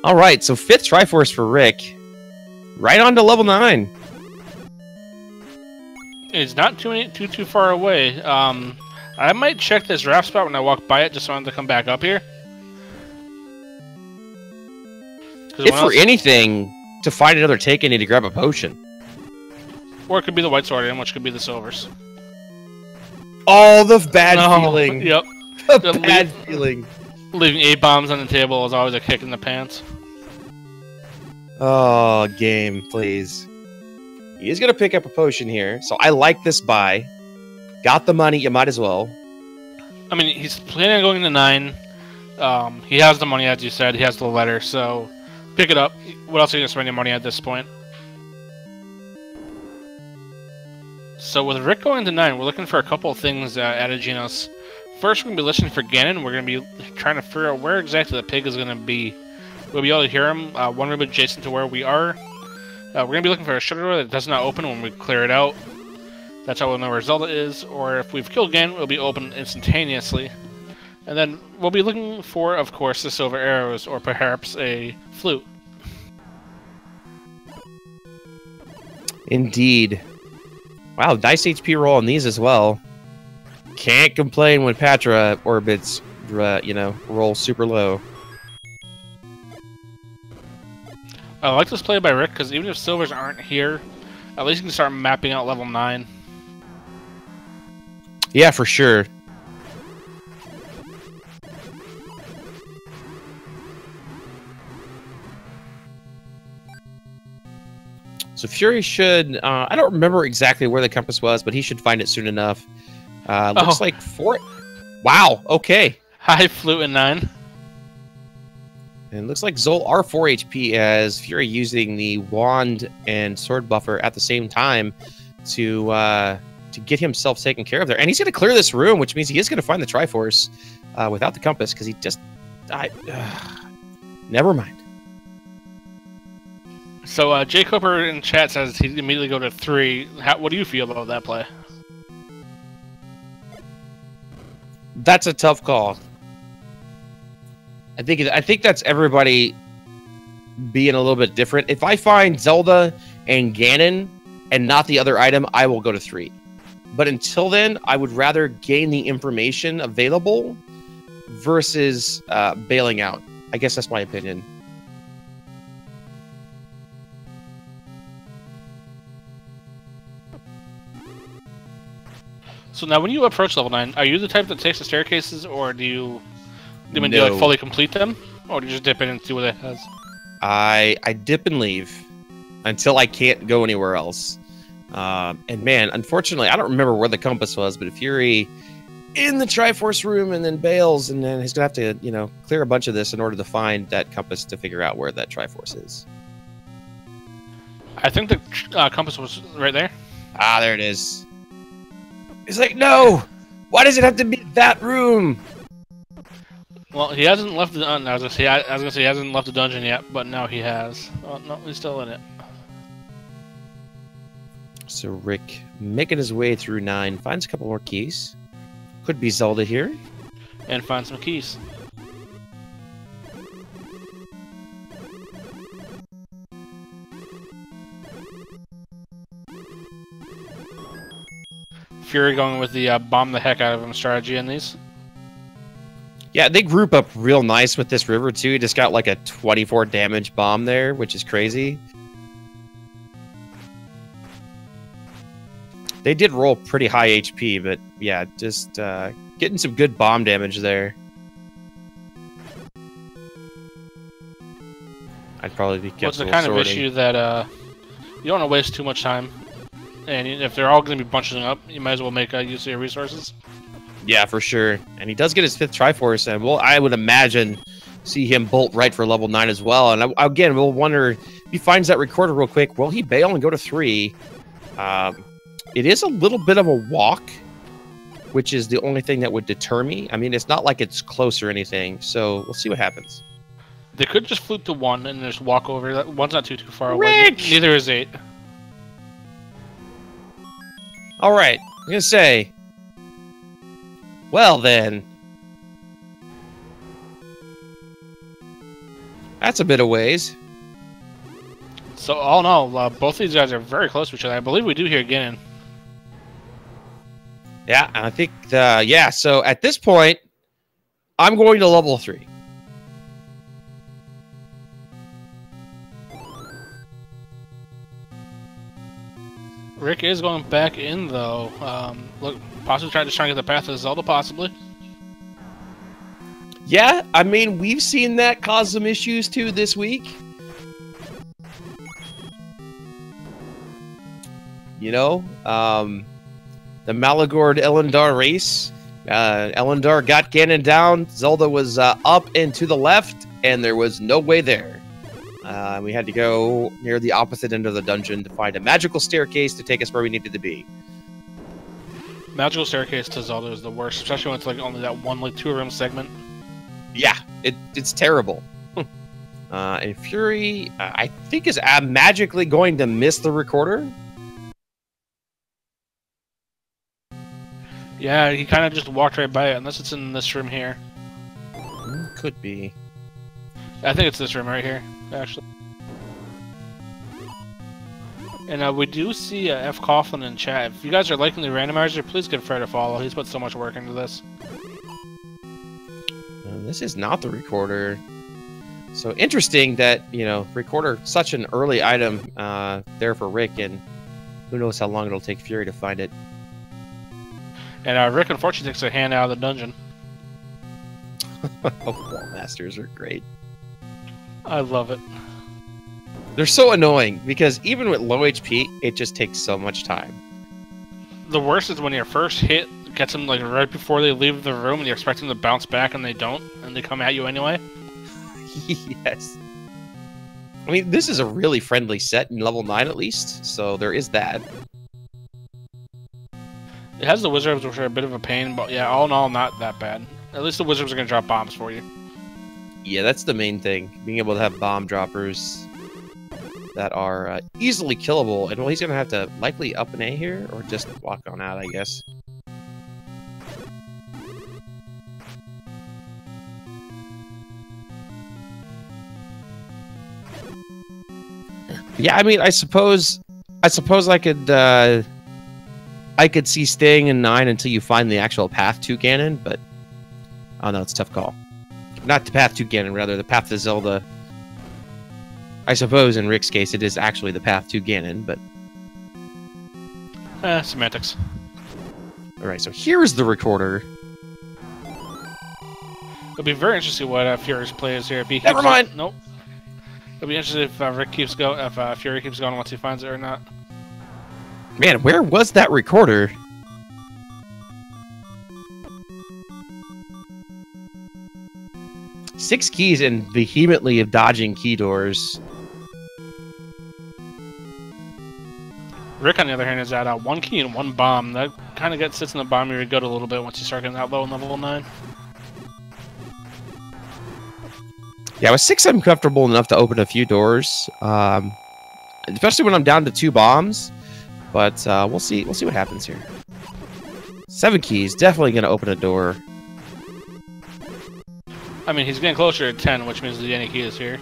All right, so 5th Triforce for Rick, right on to level 9. It's not too far away. I might check this draft spot when I walk by it, just so I don't have to come back up here. If for anything, to find another take, I need to grab a potion. Or it could be the White Sword item, which could be the silvers. Oh, the bad feeling. Yep. The bad feeling. Leaving 8 bombs on the table is always a kick in the pants. Oh, game, please. He is going to pick up a potion here, so I like this buy. Got the money, you might as well. I mean, he's planning on going to 9. He has the money, as you said. He has the letter, so pick it up. What else are you going to spend your money at this point? So with Rick going to 9, we're looking for a couple of things at Genos. First, we're going to be listening for Ganon. We're going to be trying to figure out where exactly the pig is going to be. We'll be able to hear him one room adjacent to where we are. We're going to be looking for a shutter door that does not open when we clear it out. That's how we'll know where Zelda is. Or if we've killed Ganon, it'll be open instantaneously. And then we'll be looking for, of course, the silver arrows, or perhaps a flute. Indeed. Wow, nice HP roll on these as well. Can't complain when Patra orbits, roll super low. I like this play by Rick, because even if silvers aren't here, at least you can start mapping out level 9. Yeah, for sure. So Fury should, I don't remember exactly where the compass was, but he should find it soon enough. Looks like 4. Wow, okay. Hi, Flute and 9. And it looks like Zol are 4 HP as Fury using the wand and sword buffer at the same time to get himself taken care of there. And he's going to clear this room, which means he is going to find the Triforce without the compass because he just died. Never mind. So Jay Cooper in chat says he'd immediately go to 3. What do you feel about that play? That's a tough call. I think that's everybody being a little bit different. If I find Zelda and Ganon and not the other item, I will go to 3. But until then, I would rather gain the information available versus bailing out. I guess that's my opinion. So now, when you approach level 9, are you the type that takes the staircases, or do you like fully complete them, or do you just dip in and see what it has? I dip and leave until I can't go anywhere else. And man, unfortunately, I don't remember where the compass was, but Fury in the Triforce room and then bails, and then he's gonna have to, you know, clear a bunch of this in order to find that compass to figure out where that Triforce is. I think the compass was right there. Ah, there it is. He's like, no! Why does it have to be that room? Well, he hasn't left the. I was gonna say he hasn't left the dungeon yet, but now he has. Oh no, he's still in it. So Rick making his way through 9, finds a couple more keys. Could be Zelda here. And find some keys. Fury going with the bomb the heck out of him strategy in these. Yeah, they group up real nice with this river too. He just got like a 24 damage bomb there, which is crazy. They did roll pretty high HP, but yeah, just getting some good bomb damage there. I'd probably be careful. Well, it's the kind of issue that you don't want to waste too much time. And if they're all going to be bunching up, you might as well make use of your resources. Yeah, for sure. And he does get his 5th Triforce, and I would imagine see him bolt right for level 9 as well. And again, we'll wonder if he finds that recorder real quick. Will he bail and go to 3? It is a little bit of a walk, which is the only thing that would deter me. I mean, it's not like it's close or anything, so we'll see what happens. They could just flute to 1 and just walk over. That one's not too far away. Neither is 8. All right, I'm gonna say. Well then, that's a bit of ways. So all in all, both these guys are very close to each other. I believe we do hear Ganon. Yeah, I think yeah. So at this point, I'm going to level 3. Rick is going back in, though. Look, possibly trying to get the path of Zelda, possibly. Yeah, I mean, we've seen that cause some issues, too, this week. You know, the Malagord Elendar race. Elendar got Ganon down. Zelda was up and to the left, and there was no way there. We had to go near the opposite end of the dungeon to find a magical staircase to take us where we needed to be. Magical staircase to Zelda is the worst, especially when it's like only that one, like 2-room segment. Yeah, it's terrible. And Fury, I think, is magically going to miss the recorder. Yeah, he kind of just walked right by it, unless it's in this room here. Could be. I think it's this room right here, actually. And we do see F. Coughlin in chat. If you guys are liking the randomizer, please give Fred a follow. He's put so much work into this. This is not the recorder. So interesting that, you know, recorder, such an early item there for Rick, and who knows how long it'll take Fury to find it. And Rick, unfortunately, takes a hand out of the dungeon. Oh, Wall Masters are great. I love it. They're so annoying because even with low HP, it just takes so much time. The worst is when your first hit gets them like right before they leave the room and you expect them to bounce back and they don't, and they come at you anyway. Yes. I mean, this is a really friendly set in level 9 at least, so there is that. It has the wizards, which are a bit of a pain, but yeah, all in all, not that bad. At least the wizards are going to drop bombs for you. Yeah, that's the main thing. Being able to have bomb droppers that are easily killable. And well, he's going to have to likely up an A here, or just walk on out, I guess. Yeah, I mean, I suppose I could see staying in 9 until you find the actual path to Ganon, but oh no, it's a tough call. Not the path to Ganon, rather the path to Zelda. I suppose in Rick's case, it is actually the path to Ganon, but semantics. All right, so here's the recorder. It'll be very interesting what FurySK plays here. Never mind. Nope. It'll be interesting if Rick keeps going, if Fury keeps going once he finds it or not. Man, where was that recorder? Six keys and vehemently dodging key doors. Rick, on the other hand, is at 1 key and 1 bomb. That kind of sits in the bomb area good a little bit once you start getting that low in level 9. Yeah, with 6, I'm comfortable enough to open a few doors, especially when I'm down to 2 bombs. But we'll see. We'll see what happens here. 7 keys, definitely going to open a door. I mean, he's getting closer to 10, which means the any key is here.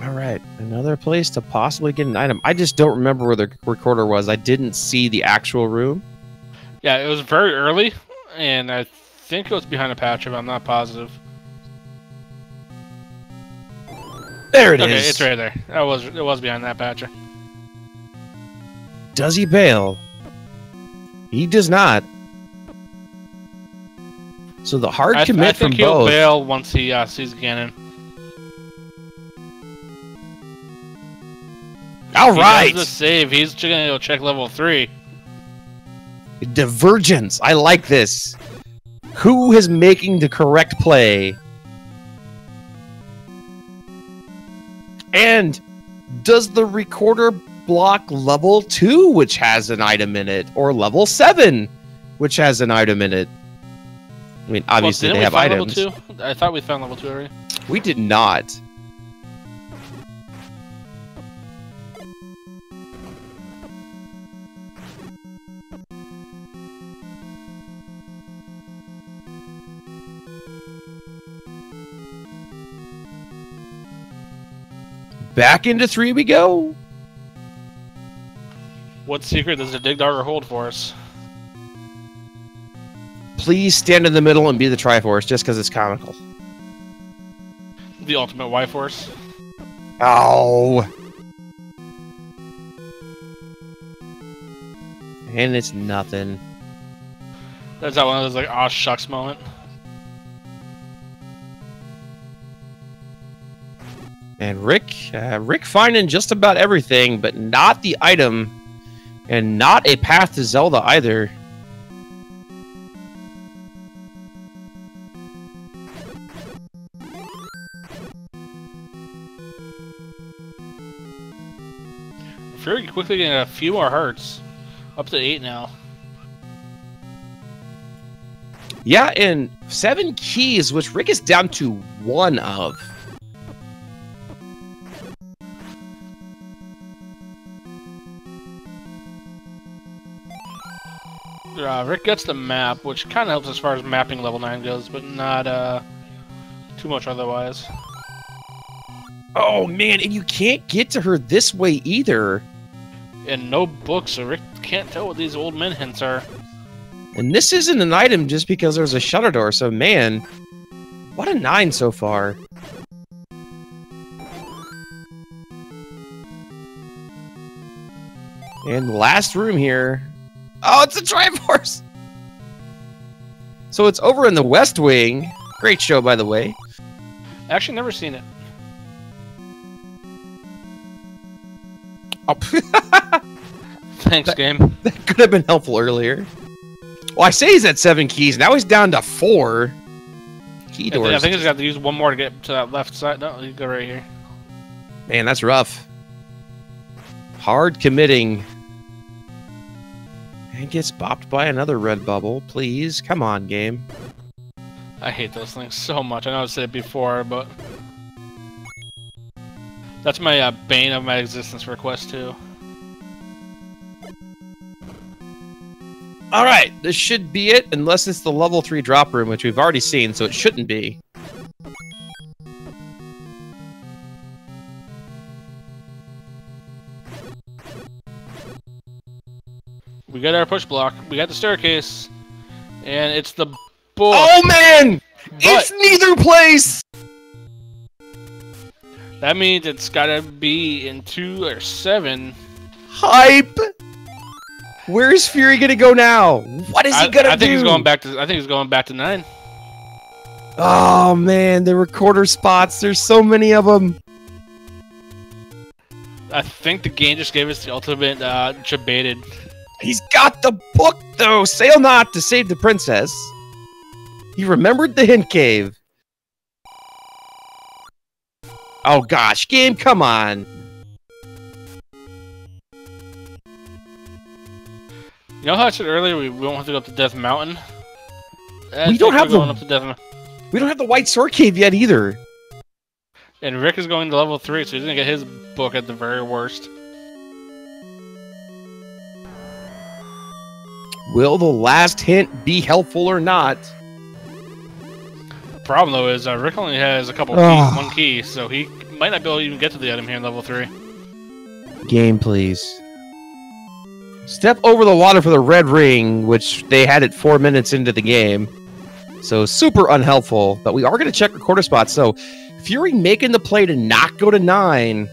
All right, another place to possibly get an item. I just don't remember where the recorder was. I didn't see the actual room. Yeah, it was very early, and I think it was behind a patch, but I'm not positive. There it is. Okay, it's right there. It was behind that patch. Does he bail? He does not. So the hard commit from both. I think he'll bail once he sees Ganon. All right. He does the save. He's going to go check level 3. Divergence. I like this. Who is making the correct play? And does the recorder block level 2, which has an item in it, or level 7, which has an item in it? I mean, obviously they have items. Level 2? I thought we found level 2 already. We did not. Back into 3 we go. What secret does the Dig Dogger hold for us? Please stand in the middle and be the Triforce, just because it's comical. The ultimate Y-Force. Oh. And it's nothing. That's that one of those like, aw shucks moment. And Rick finding just about everything, but not the item, and not a path to Zelda either. Fury quickly getting a few more hearts, up to 8 now. Yeah, and 7 keys, which Rick is down to 1 of. Rick gets the map, which kind of helps as far as mapping level 9 goes, but not too much otherwise. Oh man, and you can't get to her this way either. And no books, so Rick can't tell what these old men hints are. And this isn't an item just because there's a shutter door, so man, what a 9 so far. And the last room here. Oh, it's a Triforce! So it's over in the West Wing. Great show, by the way. Actually, never seen it. Oh, Thanks, game. that could have been helpful earlier. Well, I say he's at 7 keys. Now he's down to 4. Key doors. I think he's got to use one more to get to that left side. No, you go right here. Man, that's rough. Hard committing. And gets bopped by another red bubble. Please, come on, game. I hate those things so much. I know I've said it before, but that's my bane of my existence for Quest 2. Alright, this should be it, unless it's the level 3 drop room, which we've already seen, so it shouldn't be. We got our push block, we got the staircase, and it's the book. Oh man! But It's neither place! that means it's gotta be in 2 or 7. Hype! Where's Fury gonna go now? What is he gonna do? I think he's going back to. I think he's going back to 9. Oh man, the recorder spots. There's so many of them. I think the game just gave us the ultimate jebaited. He's got the book though. Sail not to save the princess. He remembered the hint cave. Oh gosh, game, come on. You know how I said earlier we won't have to go up to Death Mountain? We don't have going up to Death Mountain. We don't have the White Sword Cave yet either. And Rick is going to level 3, so he's gonna get his book at the very worst. Will the last hint be helpful or not? The problem though is Rick only has a couple keys, 1 key, so he might not be able to even get to the item here in level 3. Game, please. Step over the water for the red ring, which they had it 4 minutes into the game. So super unhelpful, but we are going to check recorder spots. So Fury making the play to not go to 9,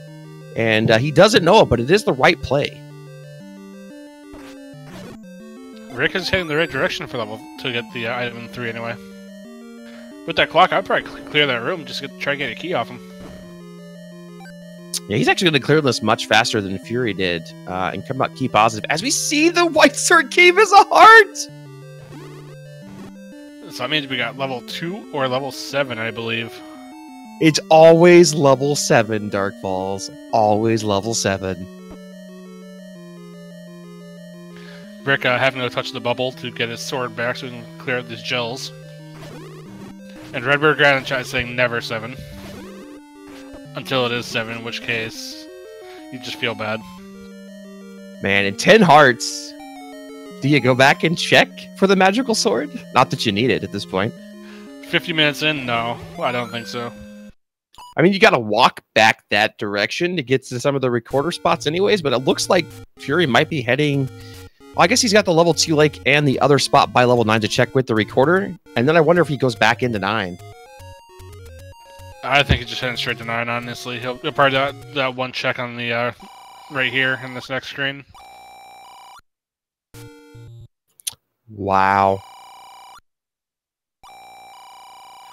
and he doesn't know it, but it is the right play. Rick is heading the right direction for level to get the item in 3 anyway. With that clock, I'd probably clear that room just to try to get a key off him. Yeah, he's actually going to clear this much faster than Fury did, and come out key positive. As we see, the White Sword Cave is a heart! So that means we got level 2 or level 7, I believe. It's always level 7, Dark Falls. Always level 7. Rick having to touch the bubble to get his sword back so he can clear out these gels. And Redbird Grand in chat saying never 7. Until it is 7, in which case you just feel bad. Man, in 10 hearts, do you go back and check for the magical sword? Not that you need it at this point. 50 minutes in? No, I don't think so. I mean, you got to walk back that direction to get to some of the recorder spots anyways, but it looks like Fury might be heading... Well, I guess he's got the level 2 lake and the other spot by level 9 to check with the recorder, and then I wonder if he goes back into 9. I think he's just heading straight to 9, honestly. He'll probably do that one check on the right here in this next screen. Wow.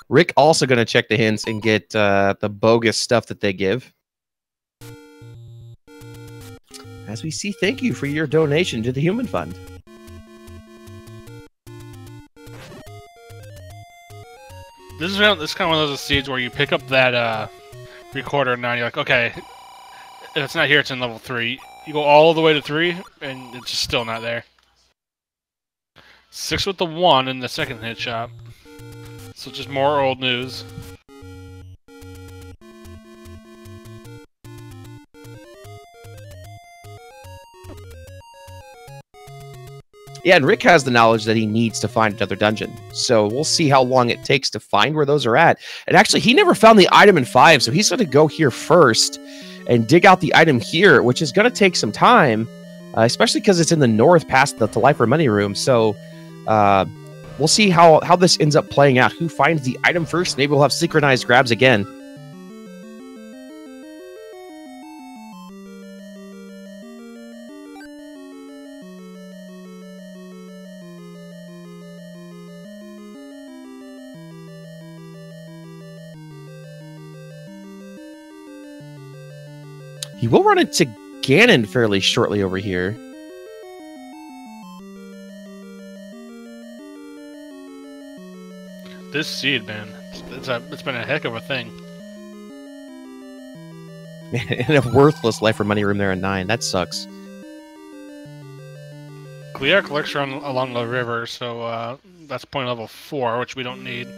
Rick also going to check the hints and get the bogus stuff that they give. As we see, thank you for your donation to the Human Fund. This is kind of one of those seeds where you pick up that recorder now and you're like, okay, if it's not here, it's in level 3. You go all the way to 3, and it's just still not there. 6 with the 1 in the second hit shop. So just more old news. Yeah, and Rick has the knowledge that he needs to find another dungeon. So we'll see how long it takes to find where those are at. And actually, he never found the item in 5, so he's going to go here first and dig out the item here, which is going to take some time, especially because it's in the north past the Life or Money room. So we'll see how this ends up playing out. Who finds the item first? Maybe we'll have synchronized grabs again. He will run into Ganon fairly shortly over here. This seed, man, it's been a heck of a thing. And a worthless life or money room there at 9. That sucks. Clear collects along the river, so that's point level 4, which we don't need.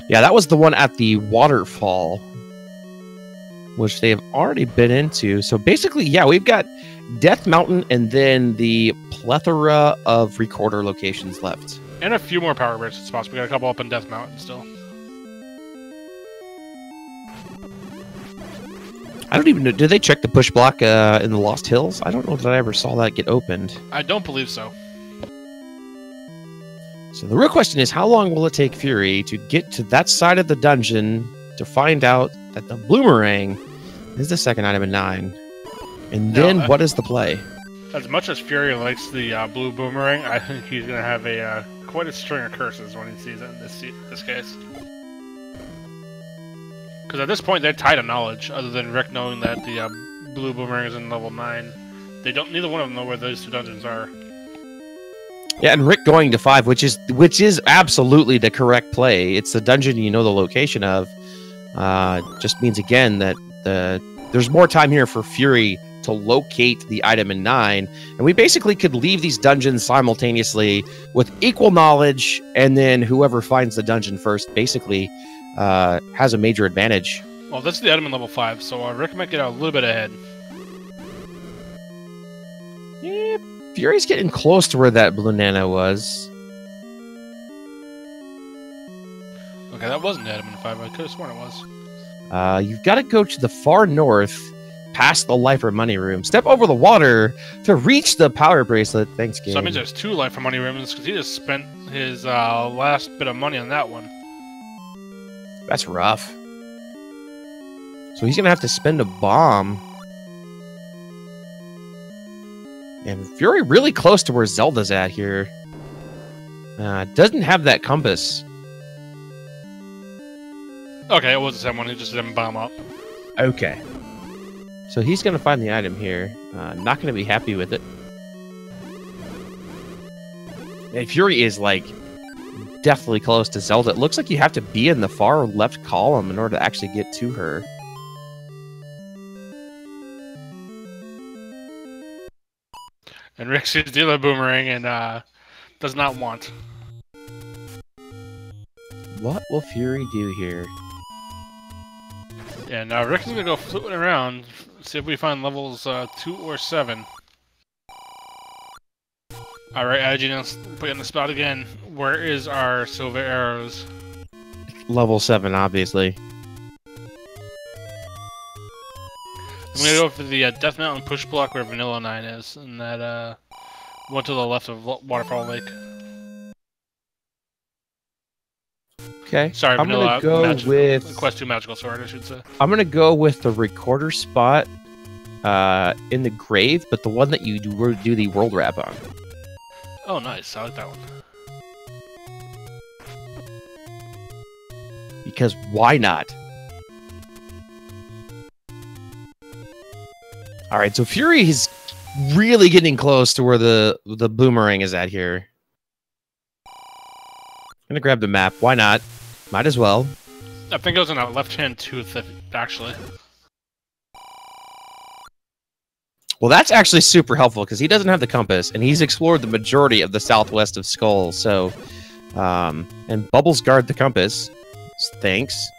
Yeah, that was the one at the waterfall, which they've already been into. So basically, yeah, we've got Death Mountain and then the plethora of recorder locations left. And a few more power bridge spots. We got a couple up in Death Mountain still. I don't even know. Did they check the push block in the Lost Hills? I don't know that I ever saw that get opened. I don't believe so. So the real question is, how long will it take Fury to get to that side of the dungeon to find out that the Bloomerang is the second item in 9? And then what is the play? As much as Fury likes the blue Boomerang, I think he's going to have a quite a string of curses when he sees it in this case. Because at this point, they're tied to knowledge, other than Rick knowing that the blue Boomerang is in level 9. They don't. Neither one of them know where those 2 dungeons are. Yeah, and Rick going to 5, which is absolutely the correct play. It's the dungeon you know the location of. Just means again that there's more time here for Fury to locate the item in 9, and we basically could leave these dungeons simultaneously with equal knowledge, and then whoever finds the dungeon first basically has a major advantage. Well, that's the item in level 5, so Rick might get out a little bit ahead. Yeah, Fury's getting close to where that Blue Nana was. Okay, that wasn't the item in 5. I could have sworn it was. You've got to go to the far north, past the Life or Money room, step over the water to reach the power bracelet. Thanks, game. So that means there's 2 Life or Money rooms, because he just spent his last bit of money on that one. That's rough. So he's going to have to spend a bomb. And Fury really close to where Zelda's at here. Doesn't have that compass. Okay, it was the same one. He just didn't bomb up. Okay. So he's going to find the item here. Not going to be happy with it. And Fury is, like, definitely close to Zelda. It looks like you have to be in the far left column in order to actually get to her. And Rick sees the Boomerang and does not want. What will Fury do here? And Rick's going to go floating around, see if we find levels 2 or 7. Alright, Adrian, put you on the spot again. Where is our silver arrows? Level 7, obviously. I'm going to go for the Death Mountain push block where Vanilla 9 is, and that one to the left of Waterfall Lake. Okay. Sorry, I'm Vanilla. gonna go with Quest 2 Magical Sword, I should say. I'm gonna go with the recorder spot in the grave, but the one that you do the world wrap on. Oh, nice. I like that one. Because why not? All right, so Fury is really getting close to where the Boomerang is at here. I'm gonna grab the map. Why not? Might as well. I think it was in that left-hand tooth, actually. Well, that's actually super helpful because he doesn't have the compass, and he's explored the majority of the southwest of Skull. So, and Bubbles guard the compass. Thanks.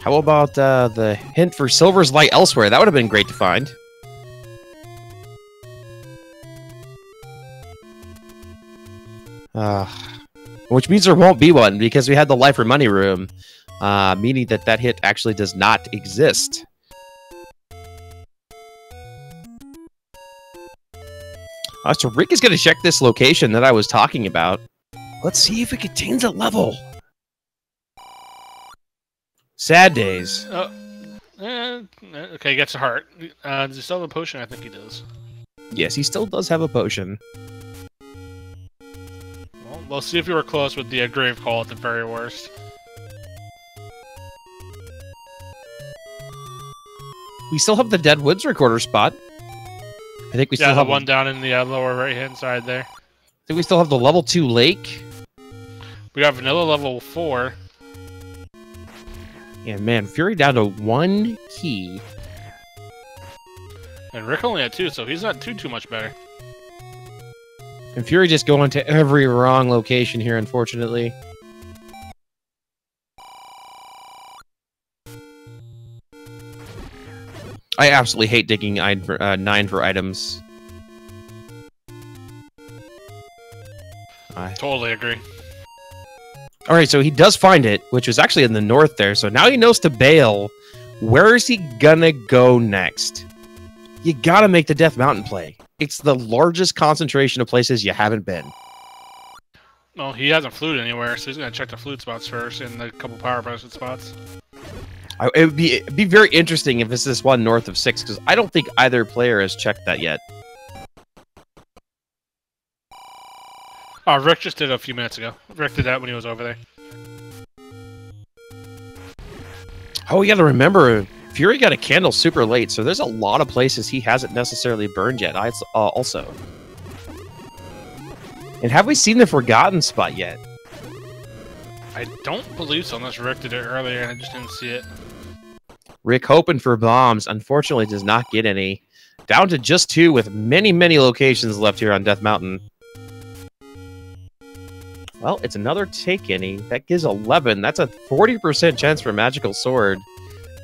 How about the hint for Silver's light elsewhere? That would have been great to find. Which means there won't be one because we had the life or money room, meaning that hit actually does not exist. So Rick is going to check this location that I was talking about. Let's see if it contains a level. Sad days. Okay, he gets a heart. Does he still have a potion? I think he does. Yes, he still does have a potion. Well, we'll see if you were close with the grave call at the very worst. we still have the Dead Woods recorder spot. I think we still have one down in the lower right-hand side there. I think we still have the level 2 lake. We got vanilla level 4. Yeah, man, Fury down to 1 key. And Rick only had 2, so he's not too much better. And Fury just going to every wrong location here, unfortunately. I absolutely hate digging 9 for items. Totally agree. Alright, so he does find it, which was actually in the north there, so now he knows to bail. Where is he gonna go next? You gotta make the Death Mountain play. It's the largest concentration of places you haven't been. Well, he hasn't fluted anywhere, so he's gonna check the flute spots first and a couple power posted spots. It'd be very interesting if it's this one north of 6, because I don't think either player has checked that yet. Rick just did it a few minutes ago. Rick did that when he was over there. Oh, you gotta remember, Fury got a candle super late, so there's a lot of places he hasn't necessarily burned yet, also. And have we seen the Forgotten spot yet? I don't believe so, unless Rick did it earlier and I just didn't see it. Rick hoping for bombs, unfortunately does not get any. Down to just 2 with many, many locations left here on Death Mountain. Well, it's another take any. That gives 11. That's a 40% chance for a magical sword.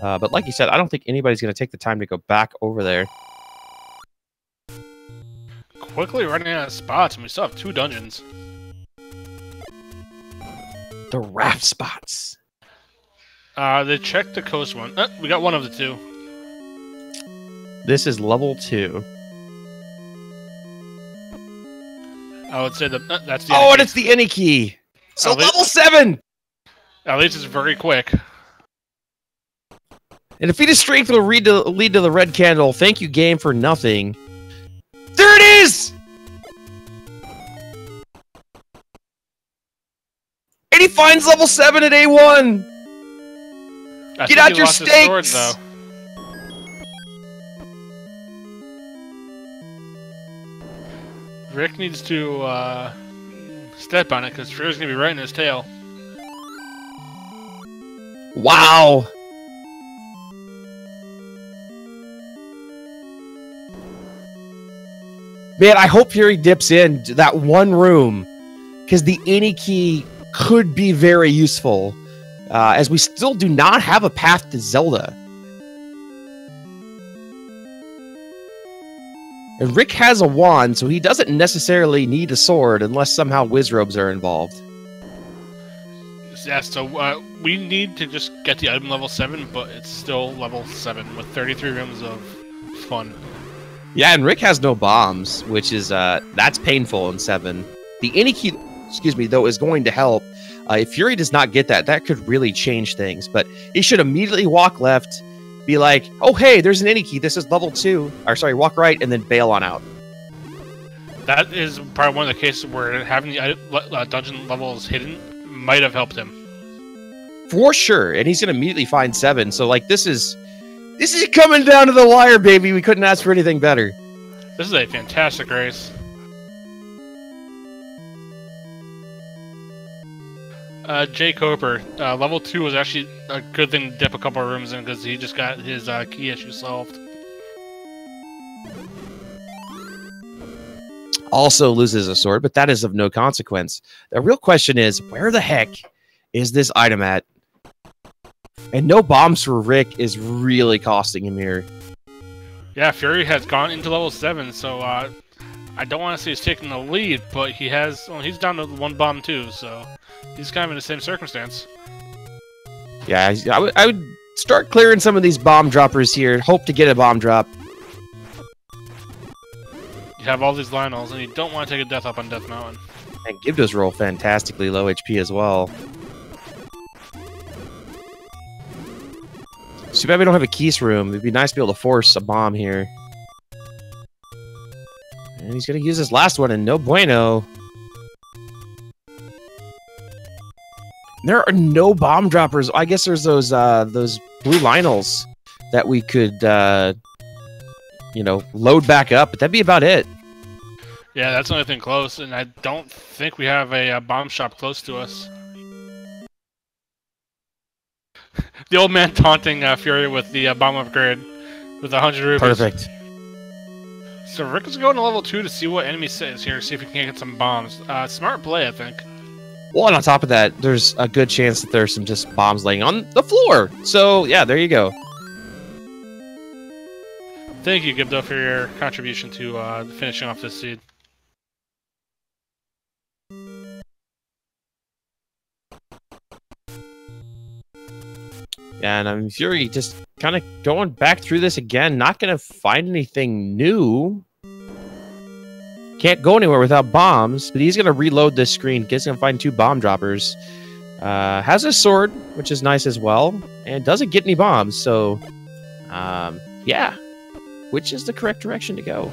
But like you said, I don't think anybody's going to take the time to go back over there. Quickly running out of spots, and we still have 2 dungeons. The raft spots. They checked the coast one. We got one of the 2. This is level 2. I would say that's the. Oh, and it's the any key. So level 7. At least it's very quick. And a feat of strength will lead to the red candle. Thank you, game, for nothing. There it is! And he finds level 7 at A1! Get out your stakes! Sword, Rick needs to step on it, because Fury's going to be right in his tail. Wow! Man, I hope Fury dips in to that one room, because the any key could be very useful, as we still do not have a path to Zelda. And Rick has a wand, so he doesn't necessarily need a sword unless somehow Wizrobes are involved. Yeah, so we need to just get the item level 7, but it's still level 7 with 33 rooms of fun. Yeah, and Rick has no bombs, which is, that's painful in 7. The any key, excuse me, though, is going to help. If Fury does not get that, that could really change things. But he should immediately walk left, be like, oh, hey, there's an any key. This is level 2. Or, sorry, walk right, and then bail on out. That is probably one of the cases where having the dungeon levels hidden might have helped him. For sure. And he's going to immediately find 7. So, like, this is coming down to the wire, baby. We couldn't ask for anything better. This is a fantastic race. Jay Coper, level 2 was actually a good thing to dip a couple of rooms in because he just got his key issue solved. Also loses a sword, but that is of no consequence. The real question is, where the heck is this item at? And no bombs for Rick is really costing him here. Yeah, Fury has gone into level 7, so I don't want to say he's taking the lead, but he has. Well, he's down to 1 bomb too, so he's kind of in the same circumstance. Yeah, I would start clearing some of these bomb droppers here. Hope to get a bomb drop. You have all these Lionels, and you don't want to take a death up on Death Mountain. And Gibb does roll fantastically low HP as well. Too bad we don't have a keys room. It'd be nice to be able to force a bomb here. And he's going to use his last one, and no bueno. There are no bomb droppers. I guess there's those blue Lionels. that we could, you know, load back up, but that'd be about it. Yeah, that's the only thing close, and I don't think we have a bomb shop close to us. The old man taunting Fury with the bomb upgrade with 100 rupees. Perfect. So Rick is going to level 2 to see what enemy says here, see if he can get some bombs. Smart play, I think. Well, and on top of that, there's a good chance that there's some just bombs laying on the floor. So, yeah, there you go. Thank you, Gibdo, for your contribution to finishing off this seed. And I'm Fury just kind of going back through this again. Not going to find anything new. Can't go anywhere without bombs, but he's going to reload this screen. He's going to find 2 bomb droppers. Has a sword, which is nice as well. And doesn't get any bombs. So, yeah. Which is the correct direction to go?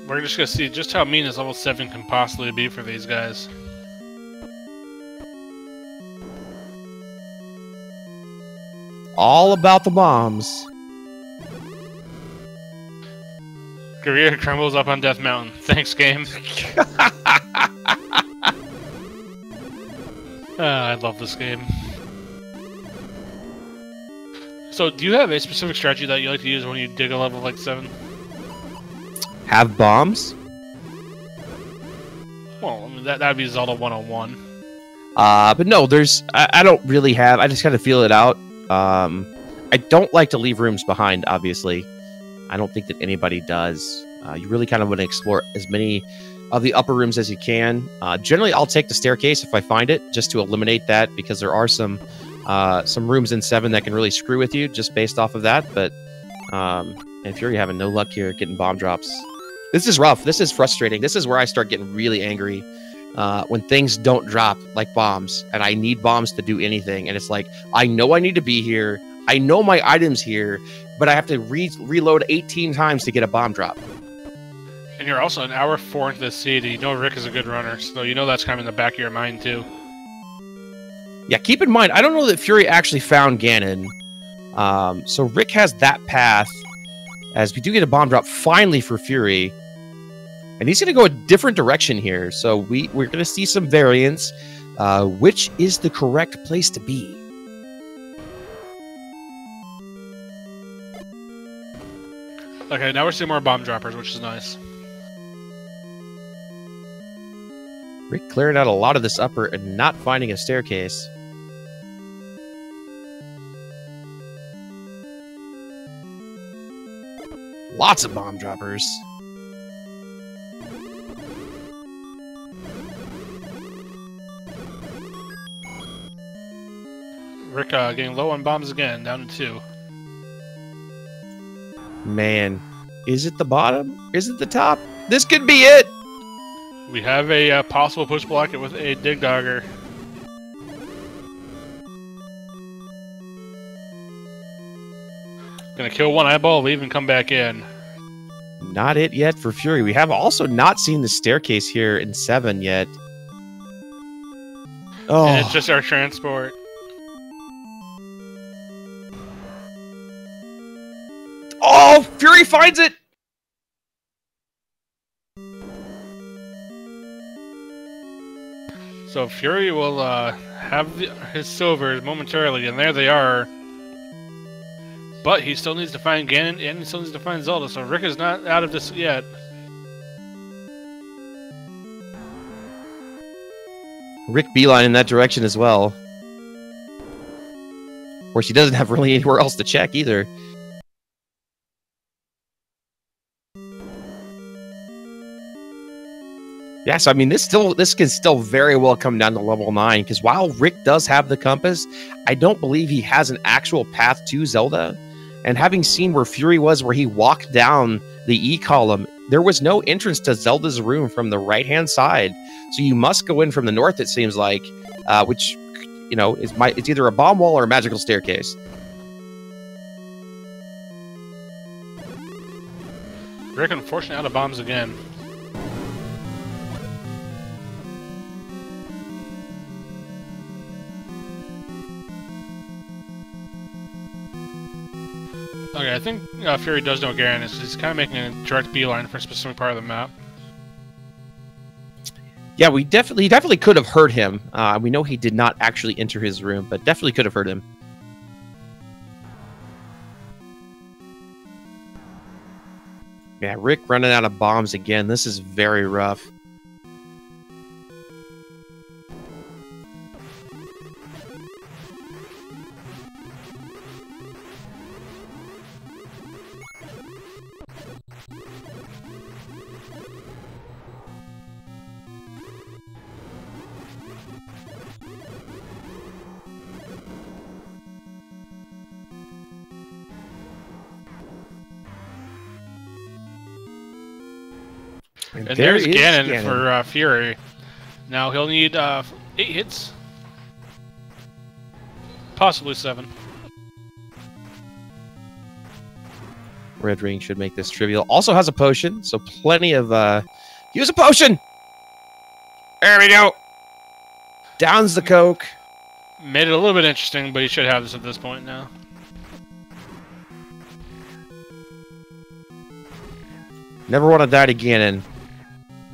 We're just going to see just how mean this level 7 can possibly be for these guys. All about the bombs. Korea crumbles up on Death Mountain. Thanks, game. I love this game. So, do you have a specific strategy that you like to use when you dig a level like 7? Have bombs? Well, I mean, that'd be Zelda 101. But no, there's... I don't really have... I just kind of feel it out. I don't like to leave rooms behind, obviously. I don't think that anybody does. You really kind of want to explore as many of the upper rooms as you can. Generally, I'll take the staircase if I find it, just to eliminate that, because there are some rooms in 7 that can really screw with you just based off of that. But if you're having no luck here getting bomb drops, this is rough. This is frustrating. This is where I start getting really angry when things don't drop like bombs, and I need bombs to do anything. And it's like, I know I need to be here. I know my item's here, but I have to reload 18 times to get a bomb drop. And you're also an hour 4 into this seed, and you know Rick is a good runner, so you know that's kind of in the back of your mind, too. Yeah, keep in mind, I don't know that Fury actually found Ganon. So Rick has that path, as we do get a bomb drop finally for Fury. And he's going to go a different direction here, so we're going to see some variance. Which is the correct place to be? Okay, now we're seeing more bomb droppers, which is nice. Rick clearing out a lot of this upper and not finding a staircase. Lots of bomb droppers. Rick getting low on bombs again, down to 2. Man, is it the bottom? Is it the top? This could be it! We have a possible push block it with a dig dogger. Gonna kill one eyeball, leave, and come back in. Not it yet for Fury. We have also not seen the staircase here in 7 yet. Oh, And it's just our transport. Oh, Fury finds it! So Fury will have his silvers momentarily, and there they are. But he still needs to find Ganon, and he still needs to find Zelda, so Rick is not out of this yet. Rick beeline in that direction as well. Of course, he doesn't have really anywhere else to check either. Yeah, so I mean, this can still very well come down to level 9, because while Rick does have the compass, I don't believe he has an actual path to Zelda. And having seen where Fury was, where he walked down the E column, there was no entrance to Zelda's room from the right-hand side. So you must go in from the north, it seems like, which, you know, it's either a bomb wall or a magical staircase. Rick, unfortunately, out of bombs again. Okay, I think Fury does know Garen is. He's kind of making a direct beeline for a specific part of the map. Yeah, he definitely could have heard him. We know he did not actually enter his room, but definitely could have heard him. Yeah, Rick running out of bombs again. This is very rough. And there's Ganon for Fury. Now he'll need 8 hits. Possibly 7. Red Ring should make this trivial. Also has a potion, so plenty of... Use a potion! There we go! Downs the Coke. Made it a little bit interesting, but he should have this at this point now. Never want to die to Ganon.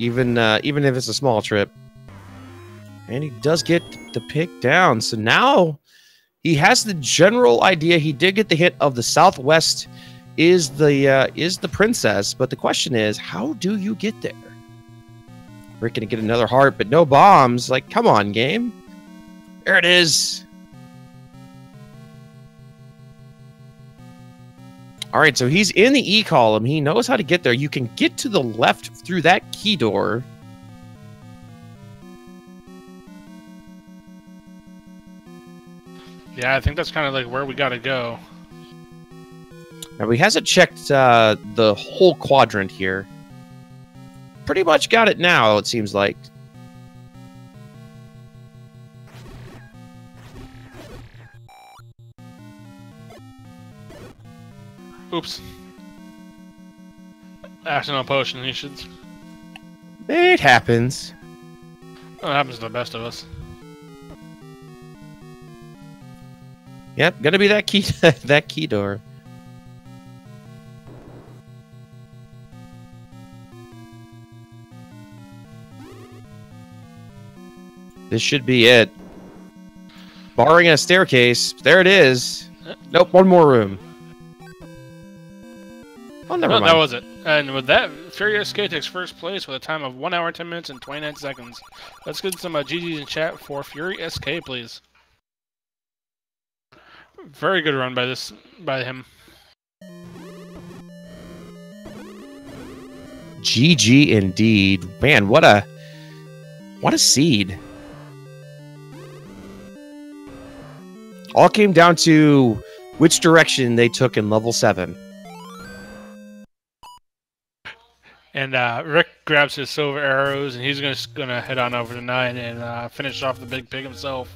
Even if it's a small trip. And he does get the pick down. So now he has the general idea. He did get the hit of the Southwest is the princess. But the question is, how do you get there? We're going to get another heart, but no bombs. Like, come on, game. There it is. All right, so he's in the E column. He knows how to get there. You can get to the left through that key door. Yeah, I think that's kind of like where we got to go. Now, he hasn't checked the whole quadrant here. Pretty much got it now, it seems like. Oops. Accidental potion, you should... It happens. Well, it happens to the best of us. Yep, gonna be that key that key door. This should be it. Barring a staircase, there it is. Nope, one more room. Oh, never mind. That was it. And with that, FurySK takes first place with a time of 1 hour, 10 minutes, and 29 seconds. Let's get some GG's in chat for FurySK, please. Very good run by him. GG indeed. Man, what a seed. All came down to which direction they took in level 7. And Rick grabs his silver arrows, and he's just gonna head on over to 9 and finish off the big pig himself.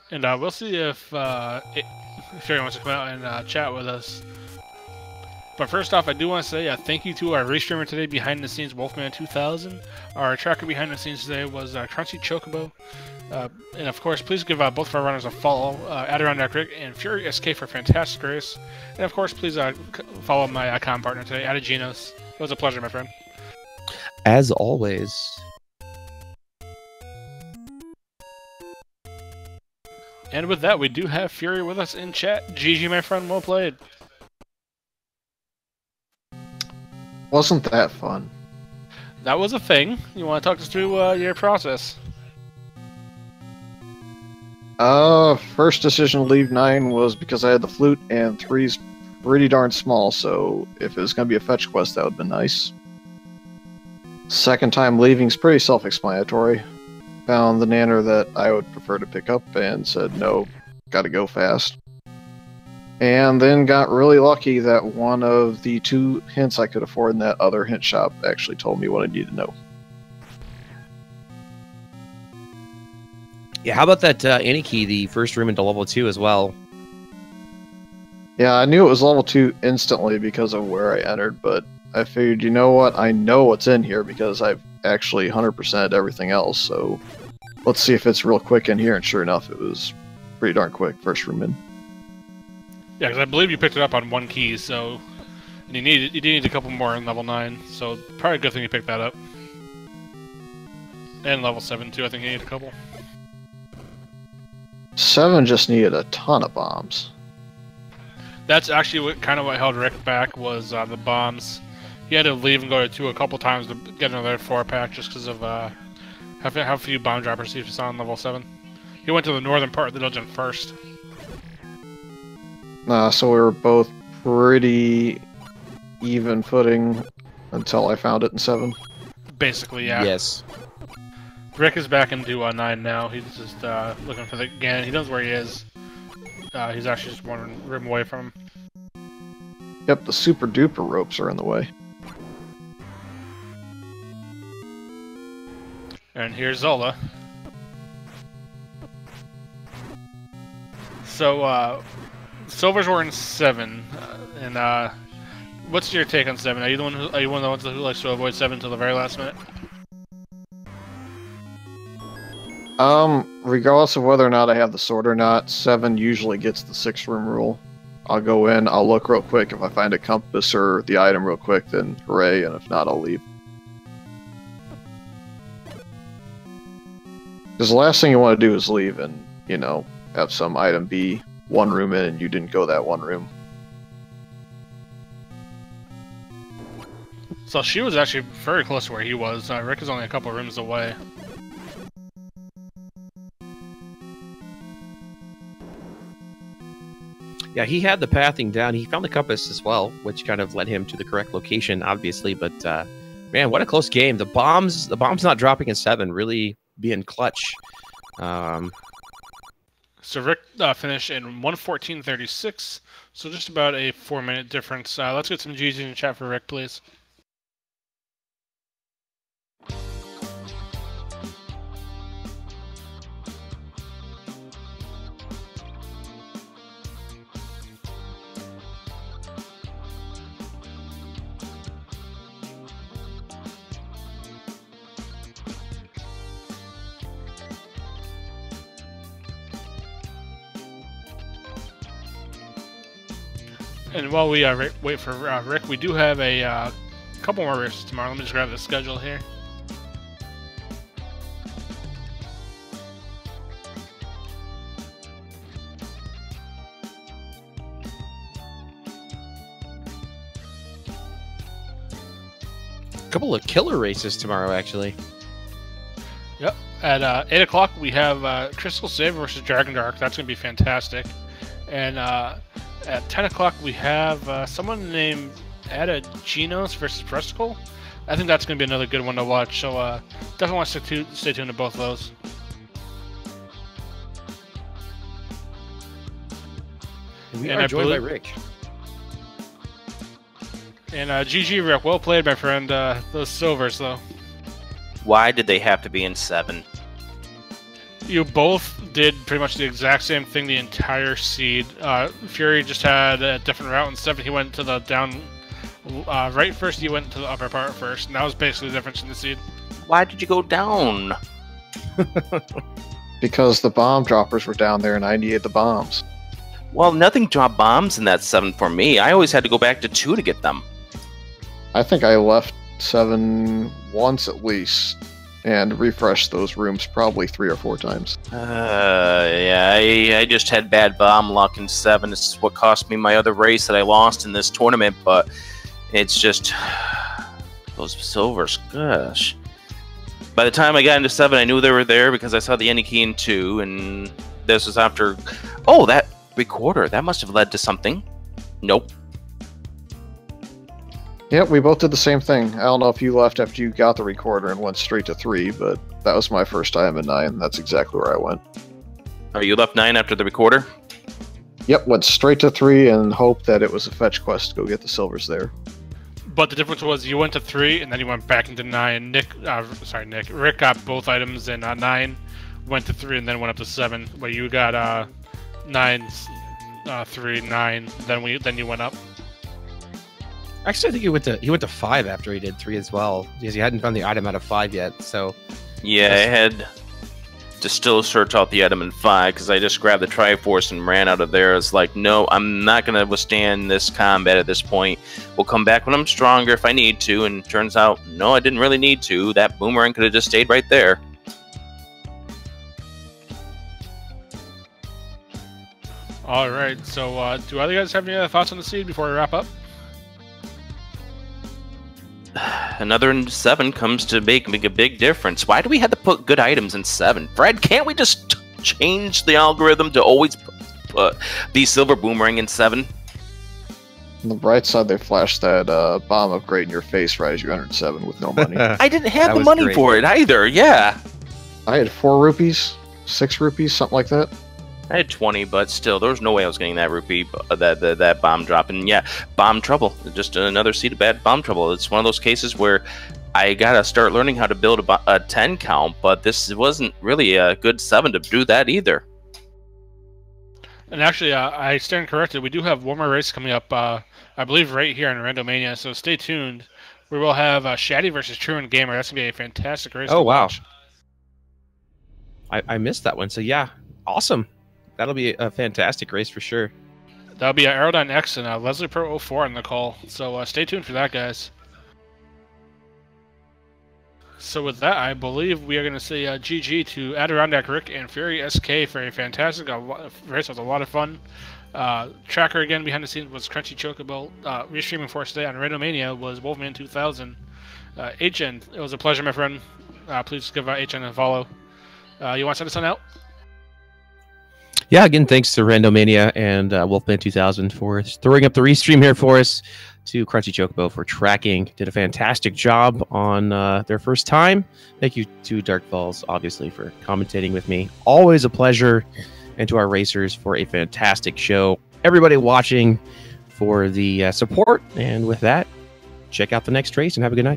And we'll see if Fury wants to come out and chat with us. But first off, I do want to say thank you to our restreamer today, behind the scenes Wolfman 2000. Our tracker behind the scenes today was Crunchy Chocobo. And of course, please give both of our runners a follow, AdirondackRick and FurySK for fantastic race. And of course, please follow my com partner today, Adigenos. It was a pleasure, my friend. As always. And with that, we do have Fury with us in chat. GG, my friend, well played. Wasn't that fun? That was a thing. You want to talk us through your process? First decision to leave 9 was because I had the flute, and 3's pretty darn small, so if it was going to be a fetch quest, that would have been nice. Second time leaving's pretty self-explanatory. Found the nanner that I would prefer to pick up and said, no, gotta go fast. And then got really lucky that one of the 2 hints I could afford in that other hint shop actually told me what I needed to know. Yeah, how about that any key, the first room into level 2 as well? Yeah, I knew it was level 2 instantly because of where I entered, but I figured, you know what, I know what's in here because I've actually 100%ed everything else, so let's see if it's real quick in here. And sure enough, it was pretty darn quick. First room in. Yeah, because I believe you picked it up on 1 key, so and you need a couple more in level 9, so probably a good thing you picked that up. And level 7 too, I think you need a couple. 7 just needed a ton of bombs. That's actually what held Rick back was the bombs. He had to leave and go to 2 a couple times to get another 4-pack just because of how few bomb droppers he saw on level 7. He went to the northern part of the dungeon first. So we were both pretty even footing until I found it in 7. Basically, yeah. Yes. Rick is back into 9 now. He's just looking for the Ganon. He knows where he is. He's actually just 1 room away from him. Yep, the super duper ropes are in the way. And here's Zelda. So, Silvers were in 7, and what's your take on 7? Are you one of the ones who likes to avoid 7 till the very last minute? Regardless of whether or not I have the sword or not, 7 usually gets the 6-room rule. I'll go in, I'll look real quick. If I find a compass or the item real quick, then hooray, and if not, I'll leave. Because the last thing you want to do is leave and, you know, have some item be 1 room in and you didn't go that 1 room. So she was actually very close to where he was. Rick is only a couple rooms away. Yeah, he had the pathing down. He found the compass as well, which kind of led him to the correct location, obviously. But man, what a close game! The bombs not dropping in 7, really being clutch. So Rick finished in 1:14.36, so just about a 4-minute difference. Let's get some GGs in the chat for Rick, please. And while we wait for Rick, we do have a couple more races tomorrow. Let me just grab the schedule here. A couple of killer races tomorrow, actually. Yep. At 8 o'clock, we have Crystal Save versus Dragon Dark. That's going to be fantastic. And at 10 o'clock, we have someone named Adaginos versus Presticle. I think that's going to be another good one to watch, so definitely want to stay tuned to both of those. We are joined by Rick. And GG, Rick. Well played, my friend. Those silvers, though. Why did they have to be in 7? You both did pretty much the exact same thing the entire seed. Fury just had a different route in 7. He went to the down right first, you went to the upper part first, and that was basically the difference in the seed. Why did you go down? Because the bomb droppers were down there and I needed the bombs. Well, nothing dropped bombs in that 7 for me. I always had to go back to 2 to get them. I think I left 7 once at least and refreshed those rooms probably 3 or 4 times. Yeah, I just had bad bomb luck in 7. This is what cost me my other race that I lost in this tournament, but it's just those silvers, gosh. By the time I got into 7, I knew they were there because I saw the any key in 2, and this was after... Oh, that recorder, that must have led to something. Nope. Yep, we both did the same thing. I don't know if you left after you got the recorder and went straight to 3, but that was my first time in 9. That's exactly where I went. Oh, you left 9 after the recorder? Yep, went straight to 3 and hoped that it was a fetch quest to go get the silvers there. But the difference was you went to 3 and then you went back into 9. Rick got both items in 9, went to 3 and then went up to 7. But you got 9, 3, 9. Then you went up. Actually, I think he went to 5 after he did 3 as well, because he hadn't found the item out of 5 yet. So yeah, I had to still search out the item in 5 because I just grabbed the Triforce and ran out of there. It's like, no, I'm not going to withstand this combat at this point. We'll come back when I'm stronger if I need to. And turns out, no, I didn't really need to. That boomerang could have just stayed right there. All right, so do either guys have any other thoughts on the seed before we wrap up? Another 7 comes to make a big difference. Why do we have to put good items in 7? Fred, can't we just change the algorithm to always put the silver boomerang in 7? On the bright side, they flashed that bomb upgrade in your face right as you entered 7 with no money. I didn't have That the was money great. for it either, yeah. I had 4 rupees, 6 rupees, something like that. I had 20, but still, there was no way I was getting that rupee, that bomb drop. And yeah, bomb trouble. Just another seed of bad bomb trouble. It's one of those cases where I gotta start learning how to build a 10 count, but this wasn't really a good 7 to do that either. And actually, I stand corrected. We do have one more race coming up, I believe, right here in Randomania. So stay tuned. We will have Shaddy versus Truant Gamer. That's gonna be a fantastic race. Oh, to wow. watch. I missed that one. So yeah, awesome. That'll be a fantastic race for sure. That'll be AdirondackRick and Leslie Pro 04 on the call. So stay tuned for that, guys. So with that, I believe we are going to say GG to AdirondackRick and FurySK for a fantastic race. It was a lot of fun. Tracker again behind the scenes was Crunchy Chocobo. Restreaming for us today on Randomania was Wolfman 2000. HN, it was a pleasure, my friend. Please give HN a follow. You want to send us on out? Yeah, again, thanks to Randomania and Wolfman 2000 for throwing up the restream here for us, to Crunchy Chocobo for tracking. Did a fantastic job on their first time. Thank you to Dark Falls, obviously, for commentating with me. Always a pleasure. And to our racers for a fantastic show. Everybody watching for the support. And with that, check out the next race and have a good night.